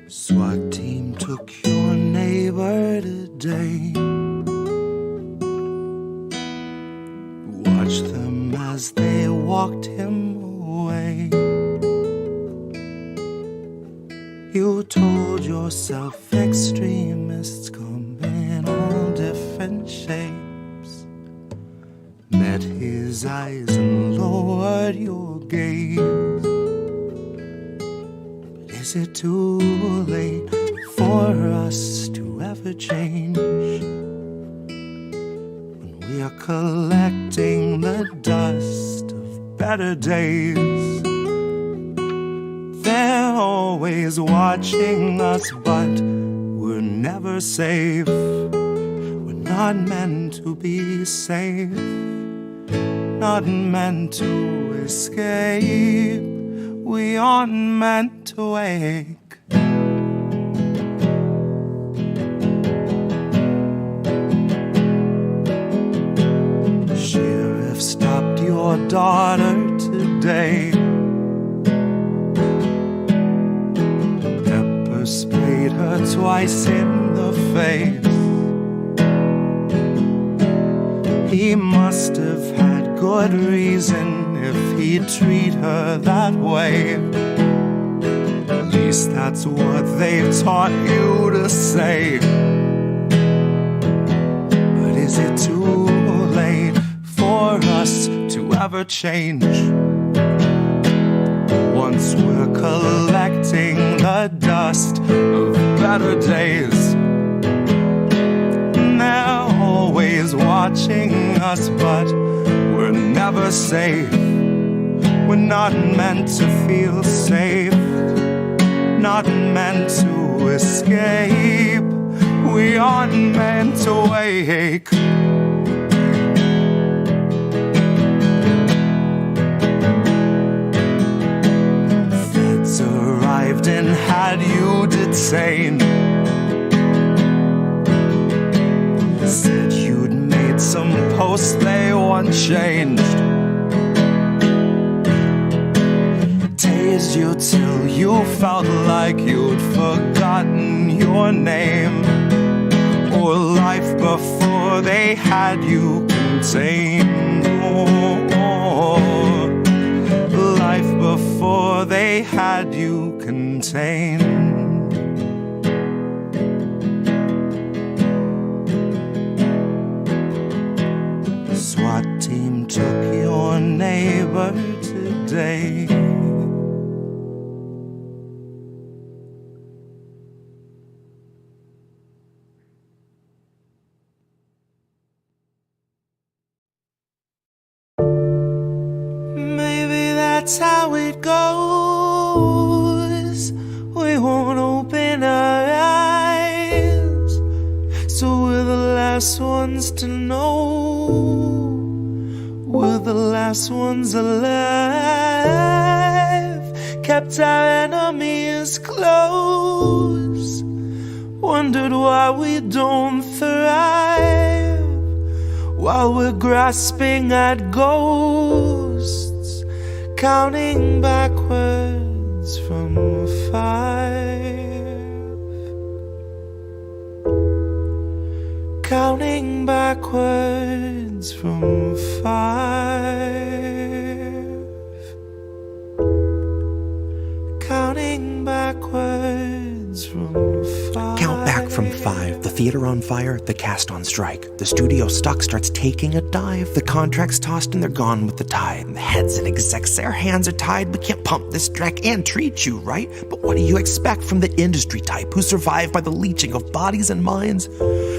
SWAT team took your neighbor today. Watch them as they walked him away. You told yourself extremists come in all different shapes. Met his eyes and lowered your gaze. But is it too late for us to ever change? When we are collecting the dust of better days, they're always watching us, but we're never safe. We're not meant to be safe, not meant to escape. We aren't meant to wake. Sheriff stopped your daughter today. Pepper sprayed her twice in the face. He must have had good reason if he'd treat her that way. At least that's what they taught you to say. But is it too late for us to ever change? Once we're collecting the dust of better days, they're always watching us, but we're never safe. We're not meant to feel safe, not meant to escape. We aren't meant to wake. Feds arrived and had you detained. Said you'd made some posts they want changed. Tased you till you felt like you'd forgotten your name, or life before they had you contained. Oh, life before they had you contained. SWAT team took your neighbor today. Maybe that's how it goes. We won't open our eyes, so we're the last ones to know. We're the last ones alive, kept our enemies close, wondered why we don't thrive, while we're grasping at ghosts, counting backwards from 5, counting backwards from 5, counting backwards from 5. Count back from 5. The theater on fire, the cast on strike. The studio stock starts taking a dive. The contracts tossed and they're gone with the tide. And the heads and execs, their hands are tied. We can't pump this dreck and treat you right. But what do you expect from the industry type who survive by the leeching of bodies and minds?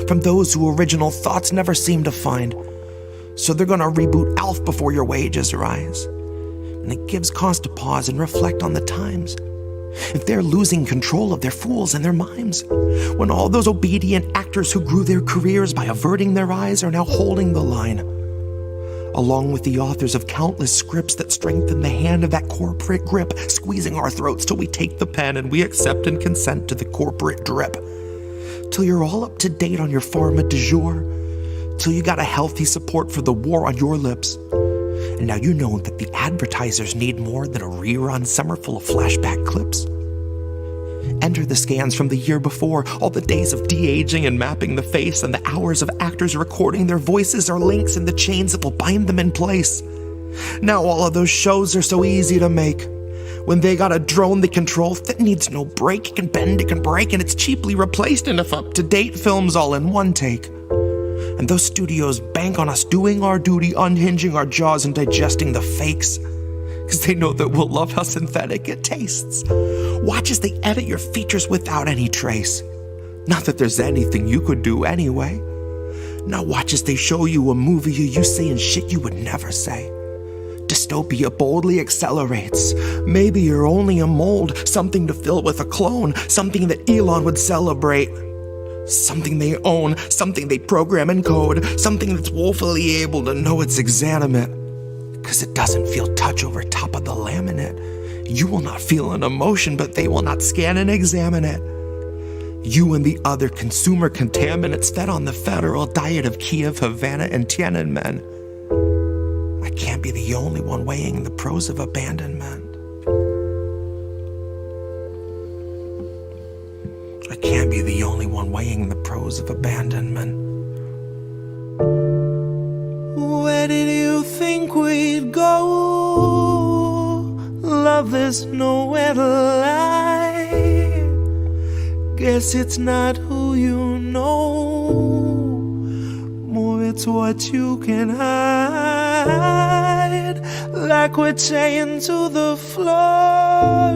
From those who original thoughts never seem to find. So they're gonna reboot ALF before your wages rise. And it gives cause to pause and reflect on the times. If they're losing control of their fools and their mimes, when all those obedient actors who grew their careers by averting their eyes are now holding the line, along with the authors of countless scripts that strengthen the hand of that corporate grip, squeezing our throats till we take the pen and we accept and consent to the corporate drip. Till you're all up to date on your pharma du jour, till you got a healthy support for the war on your lips. And now you know that the advertisers need more than a rerun summer full of flashback clips. enter the scans from the year before. All the days of de-aging and mapping the face, and the hours of actors recording their voices are links in the chains that will bind them in place. Now all of those shows are so easy to make. When they got a drone they control that needs no break, it can bend, it can break, and it's cheaply replaced enough up-to-date films all in one take. And those studios bank on us doing our duty, unhinging our jaws and digesting the fakes. Because they know that we'll love how synthetic it tastes. Watch as they edit your features without any trace. Not that there's anything you could do anyway. Now watch as they show you a movie you saying shit you would never say. Dystopia boldly accelerates. Maybe you're only a mold, something to fill with a clone, something that Elon would celebrate. Something they own, something they program and code, something that's woefully able to know it's exanimate. Cause it doesn't feel touch over top of the laminate. You will not feel an emotion, but they will not scan and examine it. You and the other consumer contaminants fed on the federal diet of Kiev, Havana, and Tiananmen. I can't be the only one weighing the pros of abandonment. I can't be the only one weighing the pros of abandonment. Where did you think we'd go? Love, there's nowhere to lie. Guess it's not who you know, more it's what you can hide. Like we're chained to the floor,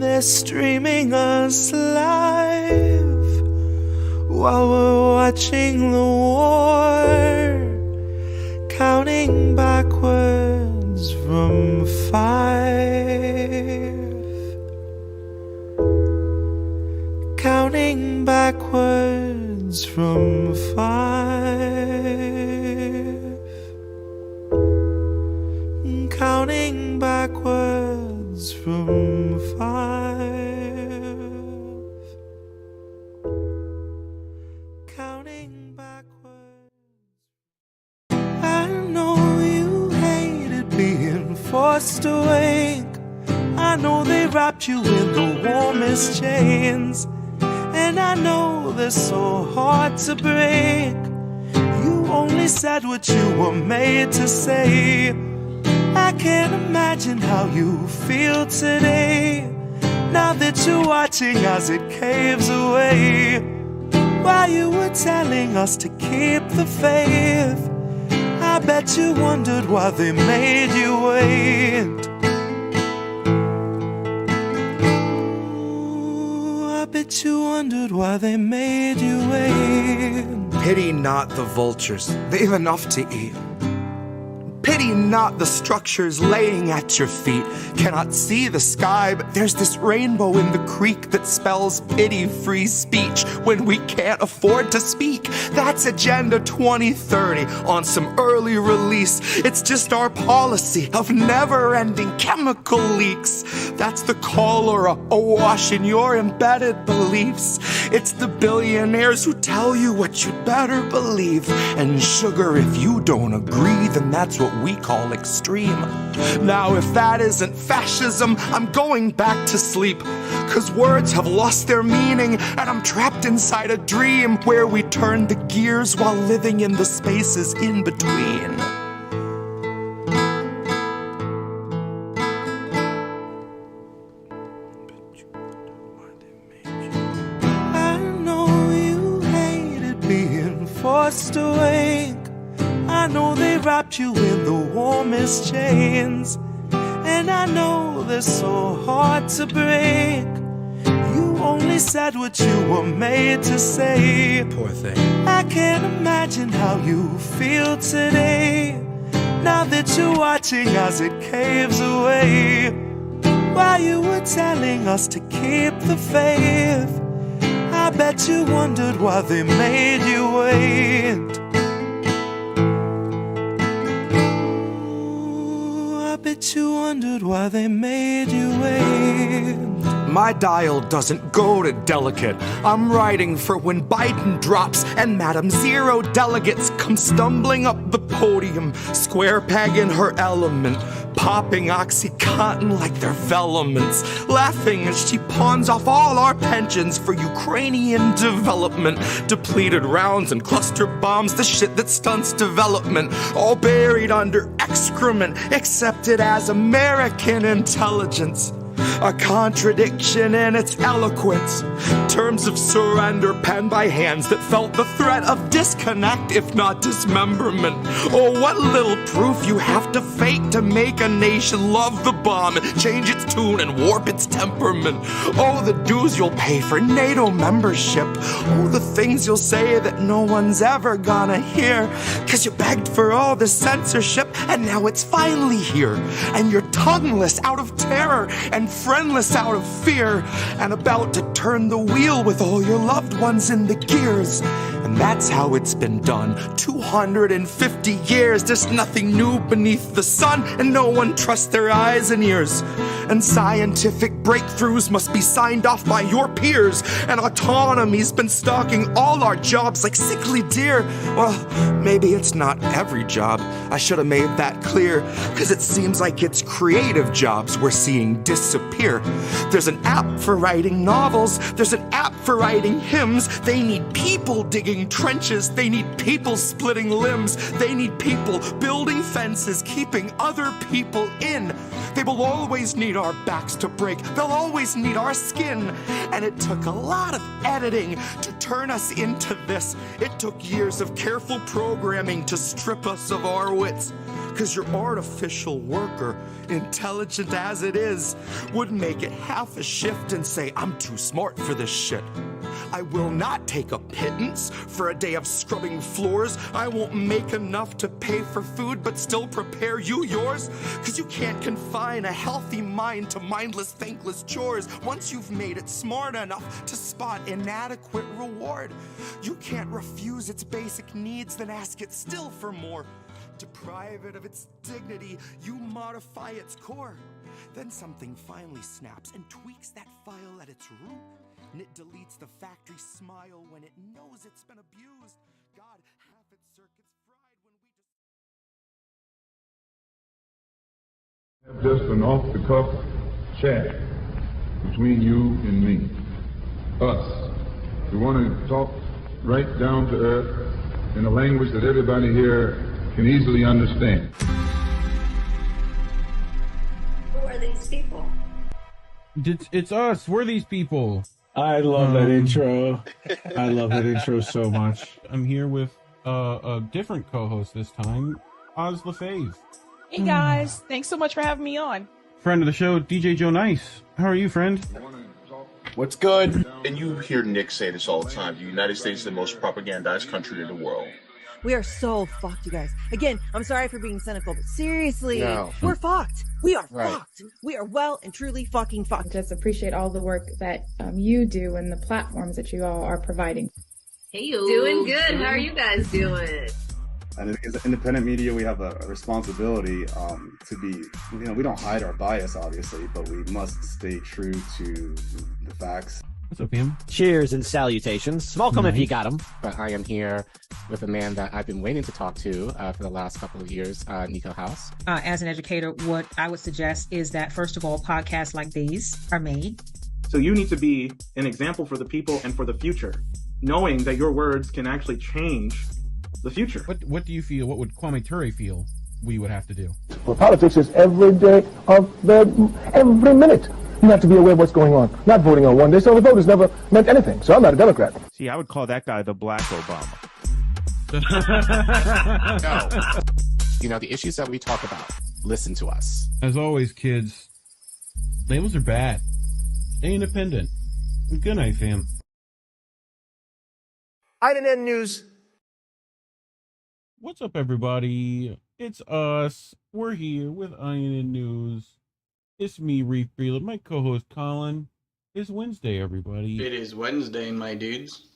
they're streaming us live while we're watching the war, counting backwards from 5. Counting backwards from 5. Counting backwards from 5. Counting backwards. I know you hated being forced awake. I know they wrapped you in the warmest chains, and I know they're so hard to break. You only said what you were made to say. I can't imagine how you feel today, now that you're watching as it caves away. While you were telling us to keep the faith, I bet you wondered why they made you wait. I bet you wondered why they made you wait. Pity not the vultures, they've enough to eat. Pity not the structures laying at your feet. Cannot see the sky, but there's this rainbow in the creek that spells pity-free speech when we can't afford to speak. That's Agenda 2030 on some early release. It's just our policy of never-ending chemical leaks. That's the cholera awash in your embedded beliefs. It's the billionaires who tell you what you'd better believe. And sugar, if you don't agree, then that's what we call extreme. Now if that isn't fascism, I'm going back to sleep. Cause words have lost their meaning, and I'm trapped inside a dream where we turn the gears while living in the spaces in between. I know you hated being forced awake. I know they wrapped you in the warmest chains, and I know they're so hard to break. You only said what you were made to say. Poor thing. I can't imagine how you feel today, now that you're watching as it caves away. While you were telling us to keep the faith, I bet you wondered why they made you wait. I bet you wondered why they made you wait. My dial doesn't go to delicate. I'm writing for when Biden drops and Madam Zero delegates come stumbling up the podium, square peg in her element, popping Oxycontin like they're velaments, laughing as she pawns off all our pensions for Ukrainian development. Depleted rounds and cluster bombs, the shit that stunts development, all buried under excrement, accepted as American intelligence. A contradiction in its eloquence. Terms of surrender penned by hands that felt the threat of disconnect, if not dismemberment. Oh, what little proof you have to fake to make a nation love the bomb and change its tune and warp its temperament. Oh, the dues you'll pay for NATO membership. Oh, the things you'll say that no one's ever gonna hear. 'Cause you begged for all the censorship and now it's finally here. And you're tongueless out of terror and friendless out of fear, and about to turn the wheel with all your loved ones in the gears. And that's how it's been done. 250 years, there's nothing new beneath the sun, and no one trusts their eyes and ears. And scientific breakthroughs must be signed off by your peers, and autonomy's been stalking all our jobs like sickly deer. Well, maybe it's not every job. I should have made that clear, 'cause it seems like it's creative jobs we're seeing disappear. There's an app for writing novels, there's an app for writing hymns. They need people digging trenches, they need people splitting limbs, they need people building fences, keeping other people in. They will always need our backs to break, they'll always need our skin. And it took a lot of editing to turn us into this. It took years of careful programming to strip us of our wits. 'Cause your artificial worker, intelligent as it is, would make it half a shift and say, I'm too smart for this shit. I will not take a pittance for a day of scrubbing floors. I won't make enough to pay for food but still prepare you yours. 'Cause you can't confine a healthy mind to mindless, thankless chores. Once you've made it smart enough to spot inadequate reward, you can't refuse its basic needs, then ask it still for more. Deprive it of its dignity, you modify its core. Then something finally snaps and tweaks that file at its root. And it deletes the factory smile when it knows it's been abused. God, half its circuits fried when we Just an off-the-cuff chat between you and me. Us. We want to talk right down to earth in a language that everybody here can easily understand. Who are these people? It's us. We're these people. I love that intro. I love that intro so much. I'm here with a different co-host this time, Oz LaFave. Hey guys, thanks so much for having me on. Friend of the show, DJ Joe Nice. How are you, friend? What's good? And you hear Nick say this all the time. The United States is the most propagandized country in the world. We are so fucked, you guys. Again, I'm sorry for being cynical, but seriously, we're fucked. We are fucked. We are well and truly fucking fucked. Just appreciate all the work that you do and the platforms that you all are providing. Hey, you. Doing good. How are you guys doing? And as independent media, we have a responsibility to be, we don't hide our bias, obviously, but we must stay true to the facts. What's up, Pam? Cheers and salutations. Smoke them if you got them. But I am here with a man that I've been waiting to talk to for the last couple of years, Nico House. As an educator, what I would suggest is that, first of all, podcasts like these are made. So you need to be an example for the people and for the future, knowing that your words can actually change the future. What do you feel? What would Kwame Ture feel we would have to do? Well, politics is every day of every minute. You have to be aware of what's going on. Not voting on one day, so the vote has never meant anything. So I'm not a Democrat. See, I would call that guy the Black Obama. No. The issues that we talk about, listen to us. As always, kids, labels are bad. Stay independent. Good night, fam. INN News. What's up, everybody? It's us. We're here with INN News. It's me, Reef Breland. My co-host, Collin. It's Wednesday, everybody. It is Wednesday, my dudes.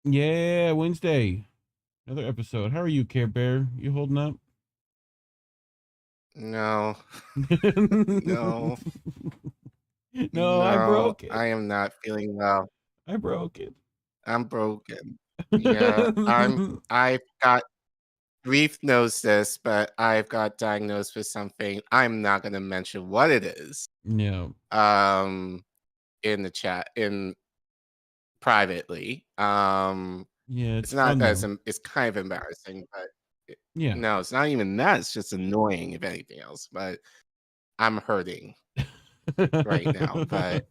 Yeah, Wednesday. Another episode. How are you, Care Bear? You holding up? No. No. No, I broke it. I am not feeling well. I broke it. I'm broken. Yeah, I've got Reef knows this, but I've got diagnosed with something. I'm not going to mention what it is. Yeah. In the chat, privately. Yeah, it's not fun, that it's kind of embarrassing, but yeah. No, it's not even that. It's just annoying, if anything else. But I'm hurting right now. But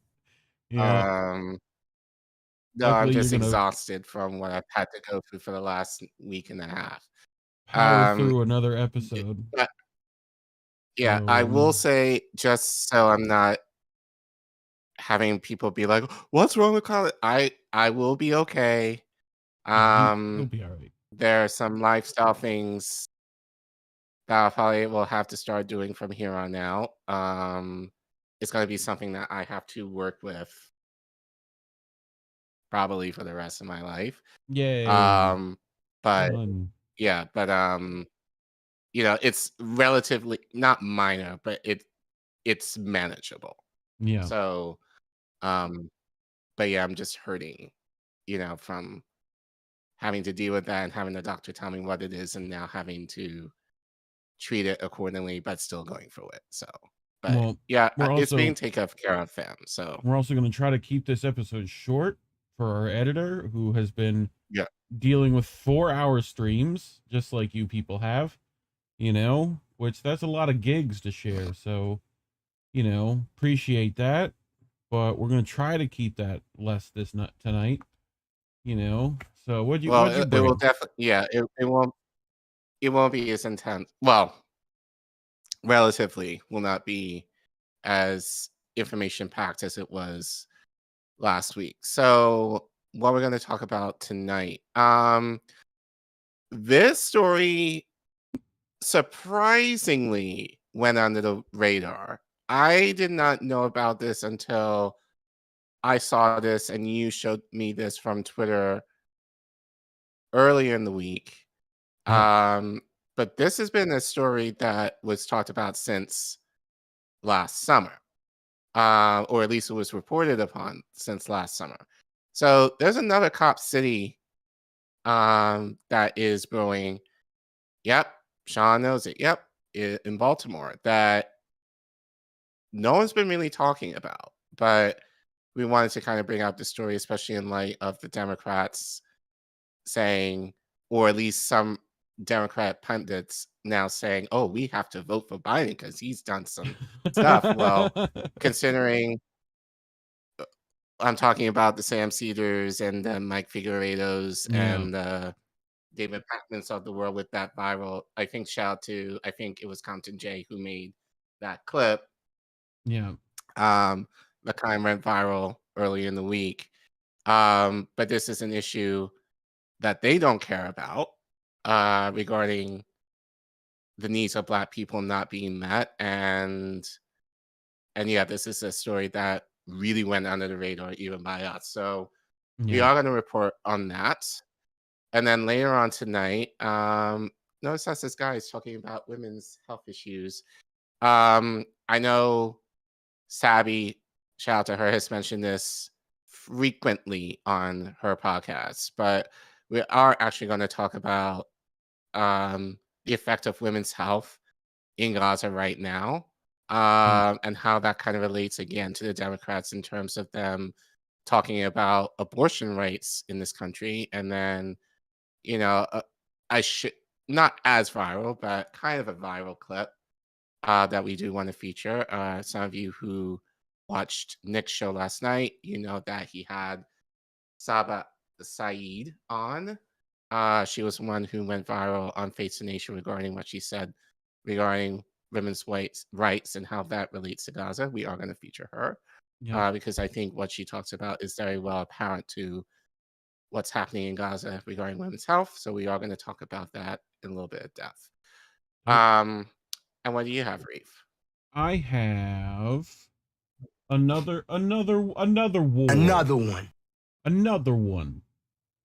yeah. No, I'm Luckily, just you're gonna exhausted from what I've had to go through for the last week and a half. power through another episode. Yeah, So, I will say, just so I'm not having people be like, "What's wrong with Collin?" I will be okay. You'll be all right. There are some lifestyle things that I probably will have to start doing from here on out. It's going to be something that I have to work with probably for the rest of my life. Yay. But Fun. yeah, but it's relatively not minor, but it's manageable. Yeah. So, but yeah, I'm just hurting, from having to deal with that and having the doctor tell me what it is and now having to treat it accordingly, but still going through it. So, but yeah, it's being taken care of, fam. So we're also going to try to keep this episode short for our editor, who has been dealing with 4-hour streams, just like you people have, which that's a lot of gigs to share. So, appreciate that. But we're going to try to keep that less tonight, So what'd you bring? It will definitely, it won't be as intense. Well, relatively will not be as information packed as it was last week. So what we're going to talk about tonight, this story surprisingly went under the radar. I did not know about this until I saw this and you showed me this from Twitter earlier in the week. But this has been a story that was talked about since last summer, or at least it was reported upon since last summer. So there's another cop city that is growing. Yep, Sean knows it. Yep, in Baltimore, that no one's been really talking about, but we wanted to kind of bring up the story, especially in light of the Democrats saying, or at least some Democrat pundits now saying, "Oh, we have to vote for Biden because he's done some stuff." Well, considering I'm talking about the Sam Cedars and the Mike Figueredos and the David Pakmans of the world with that viral, I think I think it was Compton J who made that clip. Yeah. That kind of went viral early in the week. But this is an issue that they don't care about, regarding the needs of Black people not being met. And yeah, this is a story that really went under the radar even by us. So we are going to report on that. And then later on tonight, notice that this guy is talking about women's health issues. I know Sabby, shout out to her, has mentioned this frequently on her podcast, but we are actually going to talk about the effect of women's health in Gaza right now, and how that kind of relates again to the Democrats in terms of them talking about abortion rights in this country. And then, I should not as viral, but kind of a viral clip that we do want to feature. Some of you who watched Nick's show last night, that he had Saba Saeed on. She was one who went viral on Face the Nation regarding what she said regarding women's rights and how that relates to Gaza. We are going to feature her because I think what she talks about is very well apparent to what's happening in Gaza regarding women's health. So we are going to talk about that in a little bit of depth. And what do you have, Reef? I have another war. Another one.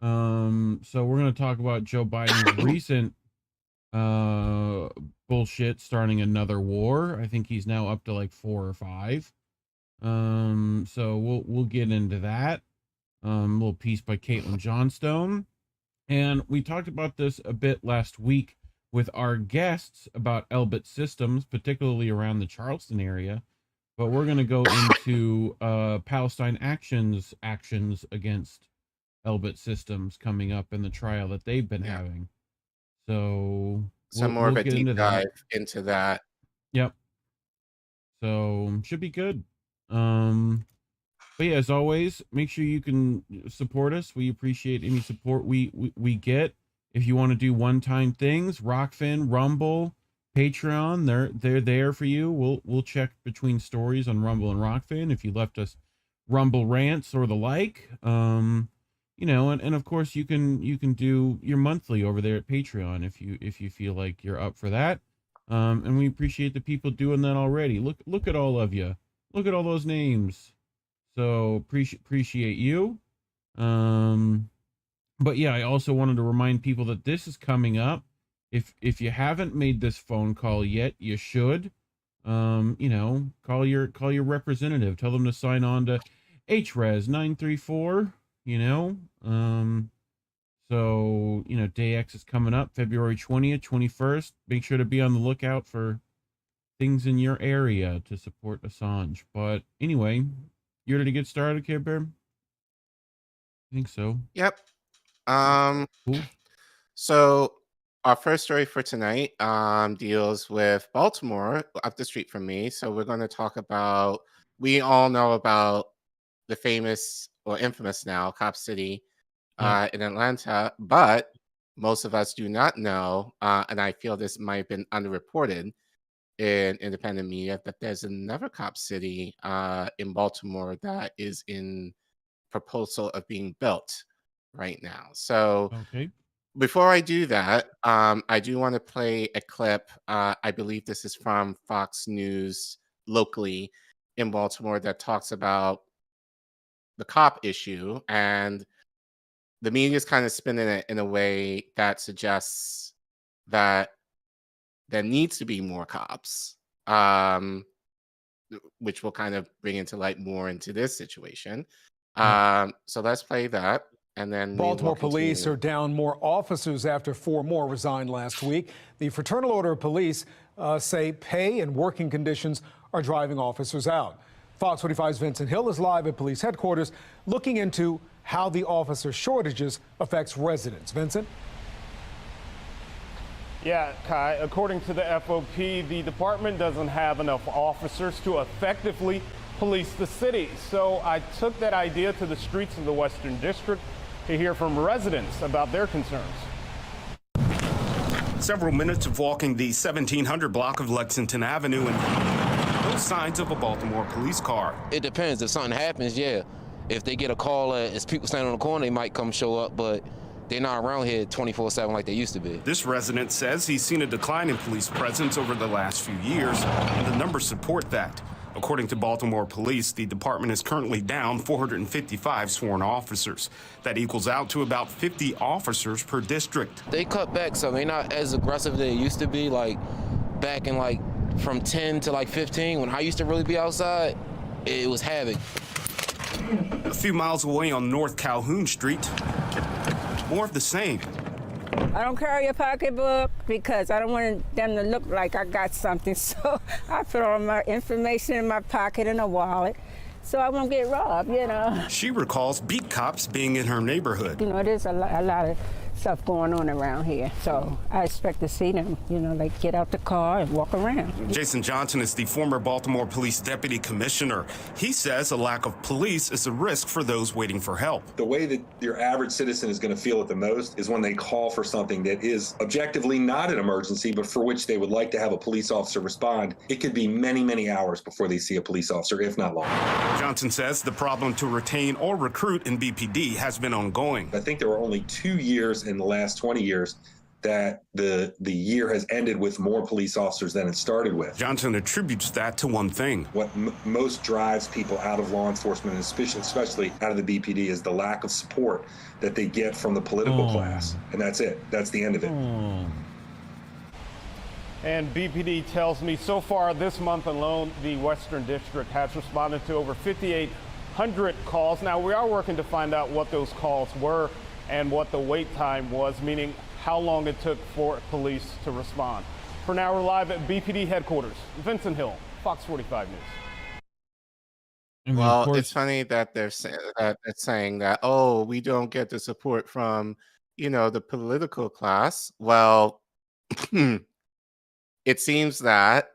So we're going to talk about Joe Biden's recent bullshit starting another war. I think he's now up to like 4 or 5. So we'll get into that. A little piece by Caitlin Johnstone. And we talked about this a bit last week with our guests about Elbit systems, particularly around the Charleston area. But we're going to go into Palestine actions against Elbit systems coming up in the trial that they've been having. So some more of a deep dive into that. Yep. So should be good. But yeah, as always, make sure you can support us. We appreciate any support we get. If you want to do one-time things, Rockfin, Rumble, Patreon, they're there for you. We'll check between stories on Rumble and Rockfin if you left us Rumble rants or the like. You know, and of course you can do your monthly over there at Patreon if you feel like you're up for that. And we appreciate the people doing that already. Look at all of you. Look at all those names. So appreciate you. But yeah, I also wanted to remind people that this is coming up. If you haven't made this phone call yet, you should. You know, call your representative. Tell them to sign on to HRES 934. You know, so you know, Day X is coming up, February 20th, 21st. Make sure to be on the lookout for things in your area to support Assange. But anyway, you ready to get started, Care Bear? I think so. Yep. Cool. So our first story for tonight deals with Baltimore, up the street from me. So we're going to talk about, we all know about the famous or infamous now Cop City in Atlanta, but most of us do not know, and I feel this might have been underreported in independent media, that there's another Cop City in Baltimore that is in proposal of being built right now. So before I do that, I do want to play a clip. I believe this is from Fox News locally in Baltimore that talks about the cop issue, and the media is kind of spinning it in a way that suggests that there needs to be more cops, which will kind of bring into light more into this situation. So let's play that. And then Baltimore police are down more officers after 4 more resigned last week. The Fraternal Order of Police say pay and working conditions are driving officers out. Fox 45's Vincent Hill is live at police headquarters looking into how the officer shortages affects residents. Vincent? Yeah, Kai, according to the FOP, the department doesn't have enough officers to effectively police the city. So I took that idea to the streets of the Western District to hear from residents about their concerns. Several minutes of walking the 1700 block of Lexington Avenue and no signs of a Baltimore police car. It depends. If something happens, yeah. If they get a call, as people standing on the corner, they might come show up, but they're not around here 24/7 like they used to be. This resident says he's seen a decline in police presence over the last few years, and the numbers support that. According to Baltimore police, the department is currently down 455 sworn officers. That equals out to about 50 officers per district. They cut back some. They're not as aggressive as they used to be, like back in like from 10 to like 15. When I used to really be outside, it was havoc. A few miles away on North Calhoun Street, more of the same. I don't carry a pocketbook because I don't want them to look like I got something. So I put all my information in my pocket and a wallet so I won't get robbed, you know. She recalls beat cops being in her neighborhood. You know, there's a lot of stuff going on around here. So I expect to see them, you know, like get out the car and walk around. Jason Johnson is the former Baltimore Police Deputy Commissioner. He says a lack of police is a risk for those waiting for help. The way that your average citizen is going to feel it the most is when they call for something that is objectively not an emergency, but for which they would like to have a police officer respond. It could be many, many hours before they see a police officer, if not longer. Johnson says the problem to retain or recruit in BPD has been ongoing. I think there were only 2 years in the last 20 years that the year has ended with more police officers than it started with. Johnson attributes that to one thing. What most drives people out of law enforcement, and especially out of the BPD, is the lack of support that they get from the political class. And that's it. That's the end of it. And BPD tells me so far this month alone, the Western District has responded to over 5,800 calls. Now, we are working to find out what those calls were and what the wait time was, meaning how long it took for police to respond. For now, we're live at BPD headquarters. Vincent Hill, Fox 45 News. Well, it's funny that they're saying that, oh, we don't get the support from, the political class. Well, it seems that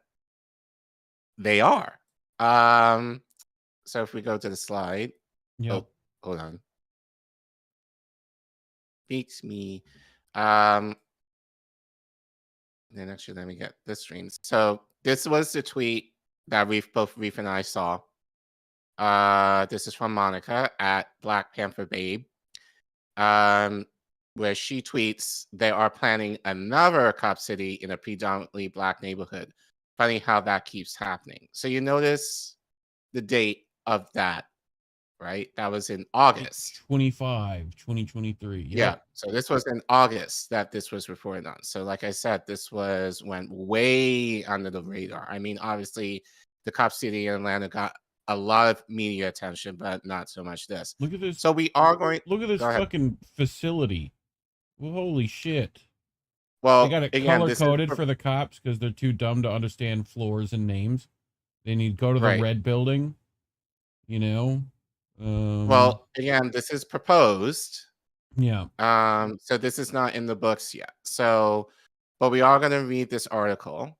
they are. So if we go to the slide. Yeah. Oh, hold on. Beats me. Then actually, let me get this screen. So this was the tweet that both Reef and I saw. This is from Monica at Black Panther Babe, where she tweets, they are planning another cop city in a predominantly Black neighborhood. Funny how that keeps happening. So you notice the date of that, right? That was in August. 2023. Yep. Yeah. So this was in August that this was reported on. So like I said, this went way under the radar. I mean, obviously, the cop city in Atlanta got a lot of media attention, but not so much this. Look at this. So we are going. Look at this fucking facility. Well, holy shit. Well, they got it color coded for the cops because they're too dumb to understand floors and names. They need to go to the red building. Well, again, this is proposed. Yeah. So this is not in the books yet. So, but we are going to read this article.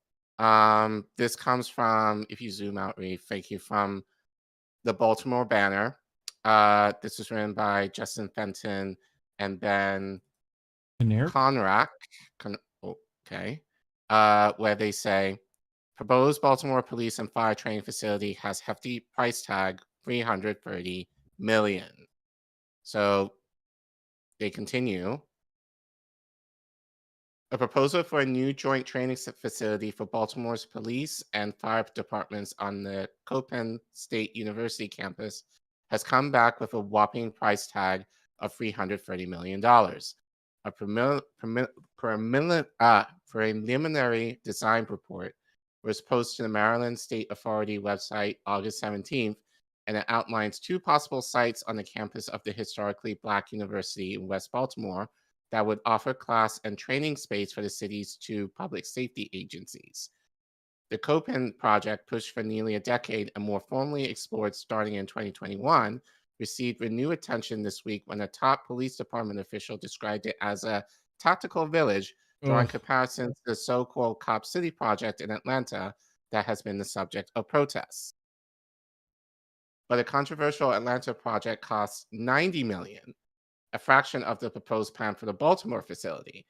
This comes from, if you zoom out, Reef, thank you, from the Baltimore Banner. This was written by Justin Fenton and Ben Conarck. Okay. Where they say, proposed Baltimore police and fire training facility has hefty price tag, $330 million. So they continue. A proposal for a new joint training facility for Baltimore's police and fire departments on the Copenhagen State University campus has come back with a whopping price tag of $330 million. A preliminary design report was posted to the Maryland State Authority website August 17th, and it outlines two possible sites on the campus of the historically Black university in West Baltimore that would offer class and training space for the city's two public safety agencies. The Copen project, pushed for nearly a decade and more formally explored starting in 2021, received renewed attention this week when a top police department official described it as a tactical village, drawing comparisons to the so-called Cop City project in Atlanta that has been the subject of protests. But a controversial Atlanta project costs $90 million, a fraction of the proposed plan for the Baltimore facility.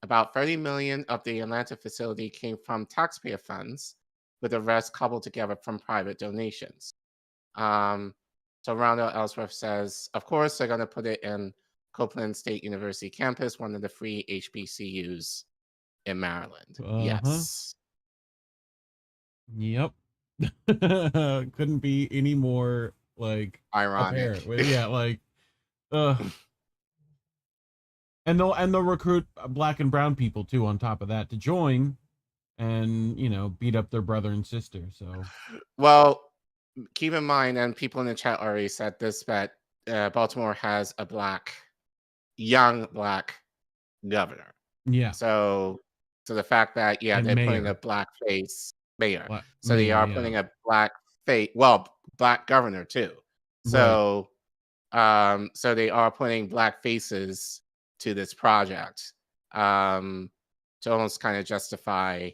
About $30 million of the Atlanta facility came from taxpayer funds, with the rest cobbled together from private donations. So Rondo Ellsworth says, of course, they're going to put it in Copeland State University campus, one of the free HBCUs in Maryland. Yes. Yep. Couldn't be any more ironic. apparent. Yeah, and they'll recruit Black and brown people too on top of that to join and beat up their brother and sister. So well, keep in mind, and people in the chat already said this, that Baltimore has a young black governor. Yeah. So the fact that they're putting a black face mayor. So they are putting a black face, black governor too. So so they are putting black faces to this project to almost kind of justify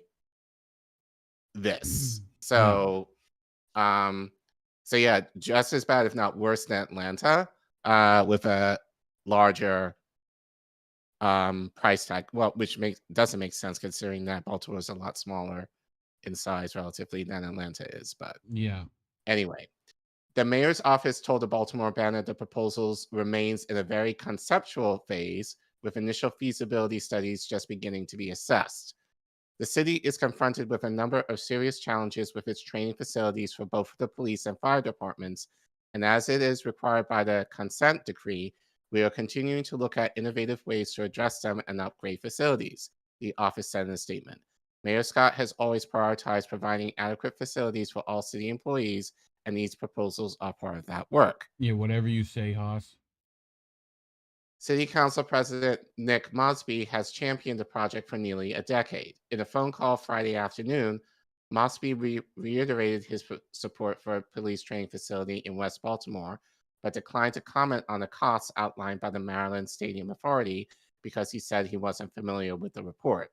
this. So just as bad, if not worse than Atlanta, with a larger price tag. Well, which doesn't make sense considering that Baltimore is a lot smaller in size relatively than Atlanta is. But anyway, the mayor's office told the Baltimore Banner the proposals remains in a very conceptual phase, with initial feasibility studies just beginning to be assessed. The city is confronted with a number of serious challenges with its training facilities for both the police and fire departments, and as it is required by the consent decree, we are continuing to look at innovative ways to address them and upgrade facilities, the office said in a statement. Mayor Scott has always prioritized providing adequate facilities for all city employees, and these proposals are part of that work. Yeah, whatever you say, Haas. City Council President Nick Mosby has championed the project for nearly a decade. In a phone call Friday afternoon, Mosby reiterated his support for a police training facility in West Baltimore, but declined to comment on the costs outlined by the Maryland Stadium Authority because he said he wasn't familiar with the report.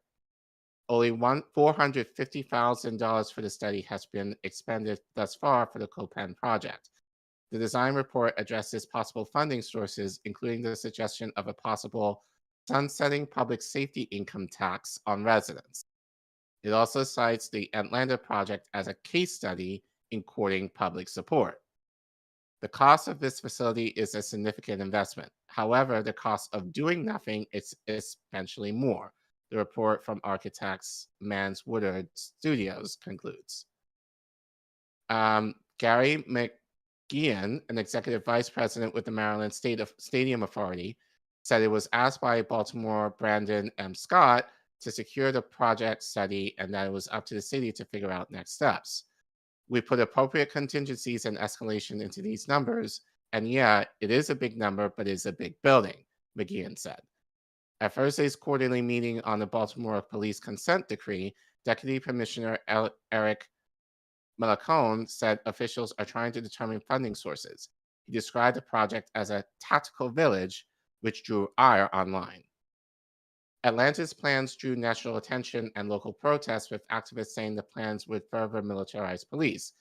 Only $450,000 for the study has been expended thus far for the Copan project. The design report addresses possible funding sources, including the suggestion of a possible sunsetting public safety income tax on residents. It also cites the Atlanta project as a case study in courting public support. The cost of this facility is a significant investment. However, the cost of doing nothing is essentially more, the report from architects Mans Woodard Studios concludes. Gary McGeehan, an executive vice president with the Maryland Stadium Authority, said it was asked by Baltimore Brandon M. Scott to secure the project study and that it was up to the city to figure out next steps. We put appropriate contingencies and escalation into these numbers, and yeah, it is a big number, but it's a big building, McGeehan said. At Thursday's quarterly meeting on the Baltimore Police Consent Decree, Deputy Commissioner Eric Malacone said officials are trying to determine funding sources. He described the project as a tactical village, which drew ire online. Atlanta's plans drew national attention and local protests, with activists saying the plans would further militarize police.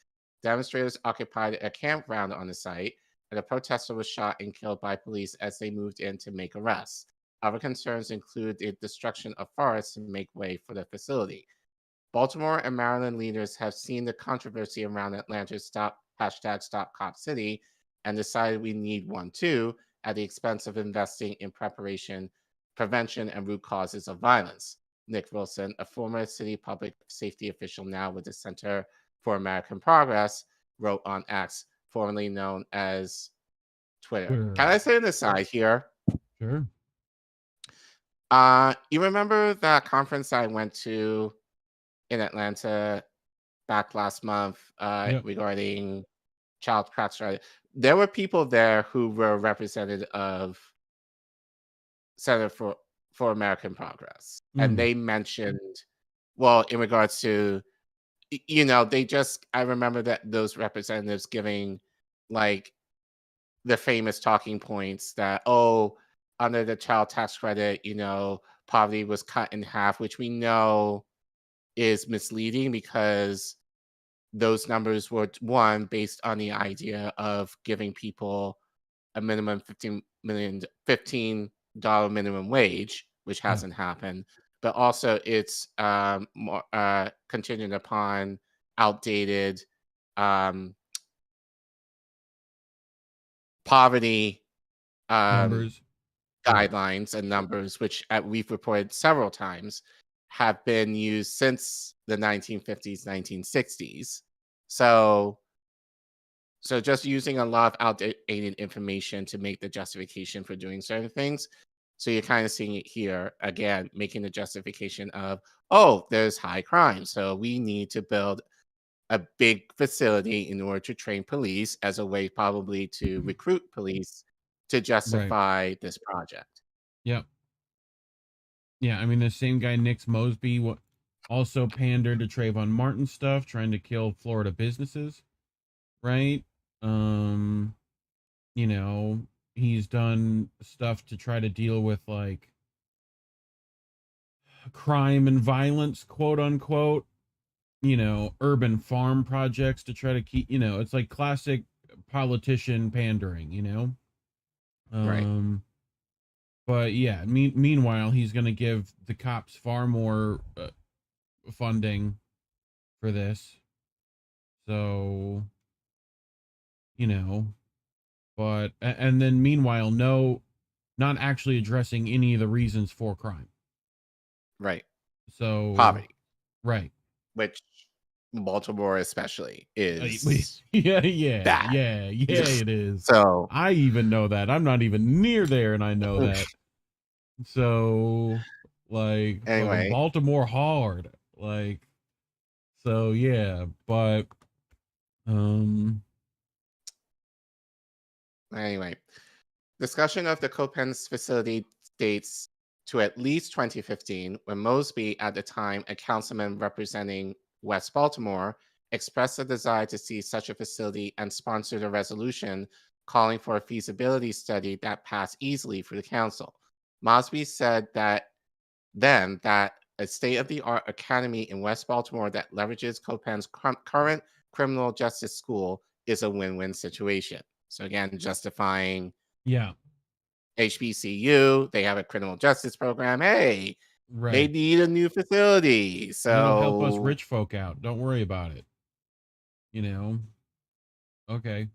Demonstrators occupied a campground on the site, and a protester was shot and killed by police as they moved in to make arrests. Other concerns include the destruction of forests to make way for the facility. Baltimore and Maryland leaders have seen the controversy around Atlanta's Stop Cop City and decided we need one too, at the expense of investing in prevention and root causes of violence. Nick Wilson, a former city public safety official now with the Center for American Progress, wrote on X, formerly known as Twitter. Can I say an aside here? Sure. You remember that conference I went to in Atlanta back last month regarding child tax credit? There were people there who were representative of Center for American Progress. And they mentioned, well, in regards to, I remember that those representatives giving like the famous talking points that, under the child tax credit, poverty was cut in half, which we know is misleading because those numbers were, one, based on the idea of giving people a minimum $15 minimum wage, which hasn't happened, but also it's more contingent upon outdated poverty numbers, guidelines and numbers, which we've reported several times have been used since the 1950s, 1960s. So just using a lot of outdated information to make the justification for doing certain things. So you're kind of seeing it here again, making the justification of, there's high crime, so we need to build a big facility in order to train police as a way probably to recruit police to justify this project. Yep. Yeah, I mean, the same guy, Nick Mosby, also pandered to Trayvon Martin stuff, trying to kill Florida businesses, right? He's done stuff to try to deal with like crime and violence, quote unquote, urban farm projects to try to keep, it's like classic politician pandering, Right. But yeah, meanwhile, he's going to give the cops far more funding for this. So, but, and then meanwhile, not actually addressing any of the reasons for crime. Right. So poverty. Right. Which Baltimore especially is. Yeah, bad. it is. So I even know that. I'm not even near there, and I know that. So, like, anyway, Baltimore hard, like, so yeah, but anyway, Discussion of the Copen's facility dates to at least 2015, when Mosby, at the time a councilman representing West Baltimore, expressed a desire to see such a facility and sponsored a resolution calling for a feasibility study that passed easily for the council. Mosby said that a state-of-the-art academy in West Baltimore that leverages Copen's current criminal justice school is a win-win situation. So again, justifying HBCU, they have a criminal justice program. Hey, they need a new facility. So it'll help us rich folk out. Don't worry about it. Okay.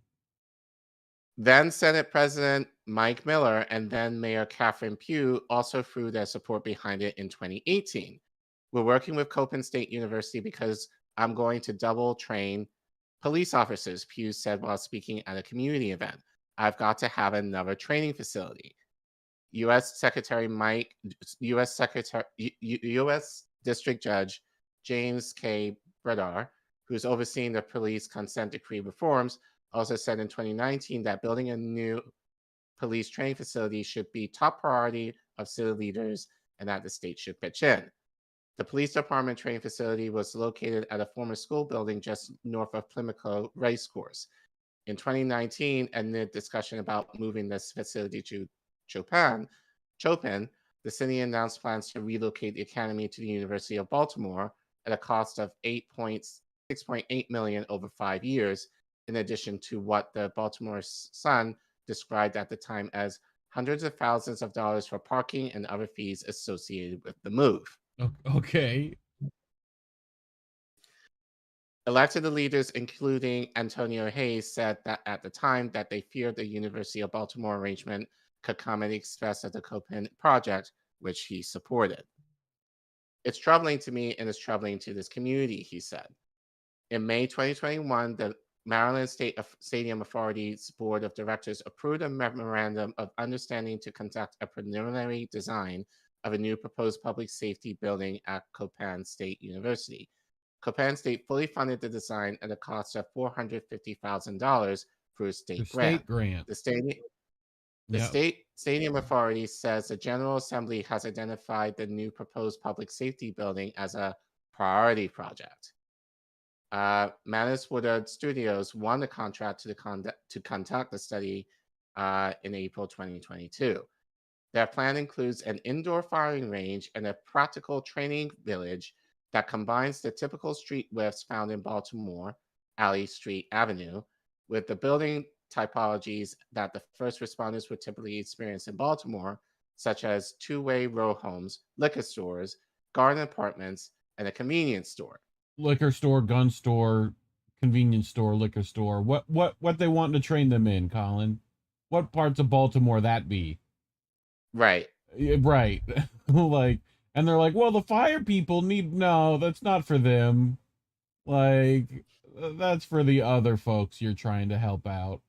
Then Senate President Mike Miller and then Mayor Catherine Pugh also threw their support behind it in 2018. We're working with Copen State University because I'm going to double train police officers, Pugh said while speaking at a community event. I've got to have another training facility. U.S. District Judge James K. Bredar, who's overseeing the police consent decree reforms, also said in 2019 that building a new police training facility should be top priority of city leaders and that the state should pitch in. The police department training facility was located at a former school building just north of Pimlico Racecourse. In 2019, amid discussion about moving this facility to Chopin, the city announced plans to relocate the academy to the University of Baltimore at a cost of $6.8 million over 5 years, in addition to what the Baltimore Sun described at the time as hundreds of thousands of dollars for parking and other fees associated with the move. Okay. Elected leaders, including Antonio Hayes, said that at the time that they feared the University of Baltimore arrangement could come at the expense of the Copen project, which he supported. It's troubling to me and it's troubling to this community, he said. In May 2021, the Maryland State Stadium Authority's Board of Directors approved a memorandum of understanding to conduct a preliminary design of a new proposed public safety building at Copan State University. Copan State fully funded the design at a cost of $450,000 through a state grant. The state stadium authority says the General Assembly has identified the new proposed public safety building as a priority project. Manus Woodard Studios won the contract to conduct the study in April 2022. Their plan includes an indoor firing range and a practical training village that combines the typical street widths found in Baltimore, Alley Street Avenue, with the building typologies that the first responders would typically experience in Baltimore, such as two-way row homes, liquor stores, garden apartments, and a convenience store. Liquor store, gun store, convenience store, liquor store. What they want to train them in, Collin? What parts of Baltimore that be? Right. Right. Like, and they're like, well, the fire people no, that's not for them. Like, that's for the other folks you're trying to help out.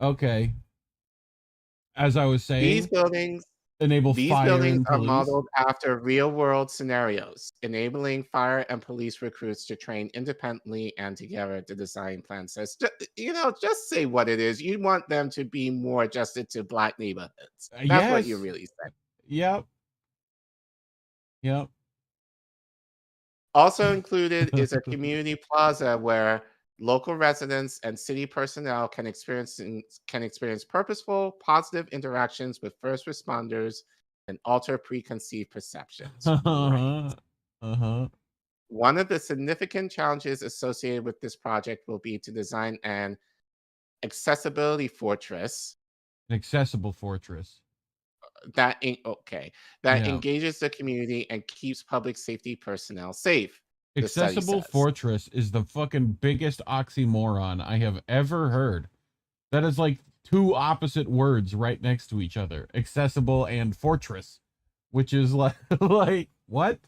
Okay. As I was saying, these buildings are modeled after real-world scenarios, enabling fire and police recruits to train independently and together. The design plan says, just say what it is. You want them to be more adjusted to Black neighborhoods. That's what you really said. Yep. Also included is a community plaza where local residents and city personnel can experience purposeful, positive interactions with first responders and alter preconceived perceptions. One of the significant challenges associated with this project will be to design an accessibility fortress. An accessible fortress. That engages the community and keeps public safety personnel safe. Accessible fortress is the fucking biggest oxymoron I have ever heard. That is like two opposite words right next to each other. Accessible and fortress, which is like what?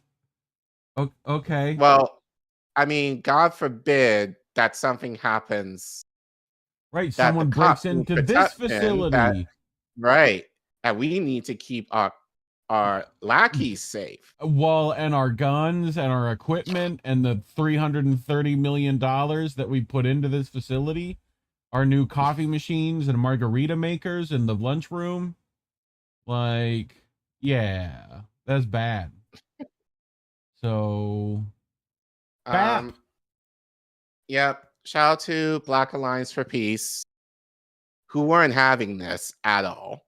Okay. Well, I mean, God forbid that something happens. Right, someone breaks into this facility. Right. And we need to keep our lackeys safe. Well, and our guns and our equipment and the $330 million that we put into this facility our new coffee machines and margarita makers in the lunchroom. Like, yeah, that's bad. So, Yep. Shout out to Black Alliance for Peace, who weren't having this at all.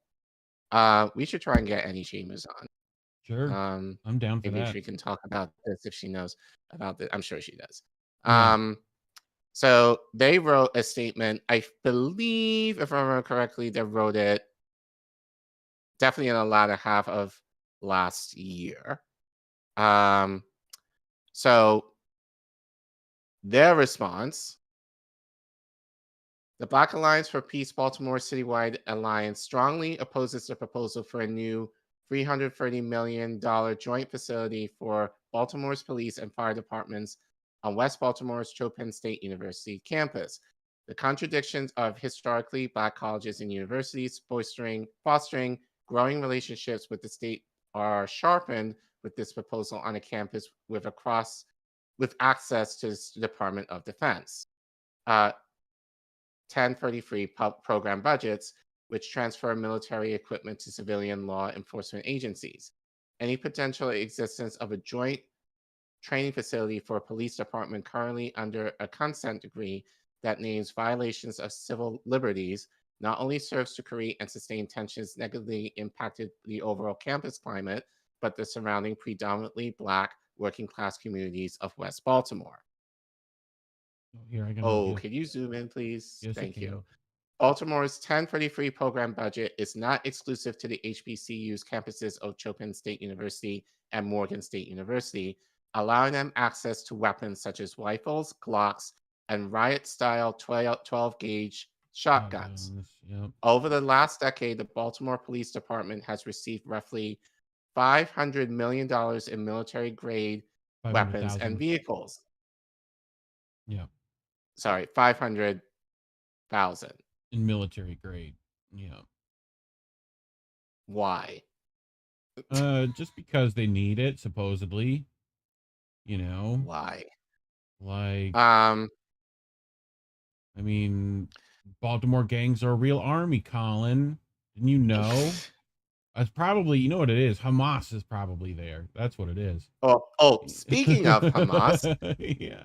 We should try and get Annie Chambers on. Sure. I'm down for maybe that. she can talk about this if she knows about it. I'm sure she does. Yeah. So they wrote a statement. I believe, if I remember correctly, they wrote it definitely in the latter half of last year. So their response: the Black Alliance for Peace Baltimore Citywide Alliance strongly opposes the proposal for a new $330 million joint facility for Baltimore's police and fire departments on West Baltimore's Chopin State University campus. The contradictions of historically Black colleges and universities fostering growing relationships with the state are sharpened with this proposal on a campus with access to the Department of Defense. 1033 program budgets, which transfer military equipment to civilian law enforcement agencies. Any potential existence of a joint training facility for a police department currently under a consent decree that names violations of civil liberties not only serves to create and sustain tensions negatively impacted the overall campus climate, but the surrounding predominantly Black working class communities of West Baltimore. Here, can you zoom in, please? Yes, Thank you. Baltimore's 1033 program budget is not exclusive to the HBCU's campuses of Chopin State University and Morgan State University, allowing them access to weapons such as rifles, Glocks, and riot-style 12-gauge shotguns. Yep. Over the last decade, the Baltimore Police Department has received roughly $500 million in military-grade weapons and vehicles. Yeah. Sorry, 500,000 in military grade. Yeah. Why? Just because they need it, supposedly. You know why? Like, I mean, Baltimore gangs are a real army, Collin. Didn't you know? It's probably, you know what it is? Hamas is probably there. That's what it is. Speaking of Hamas, yeah.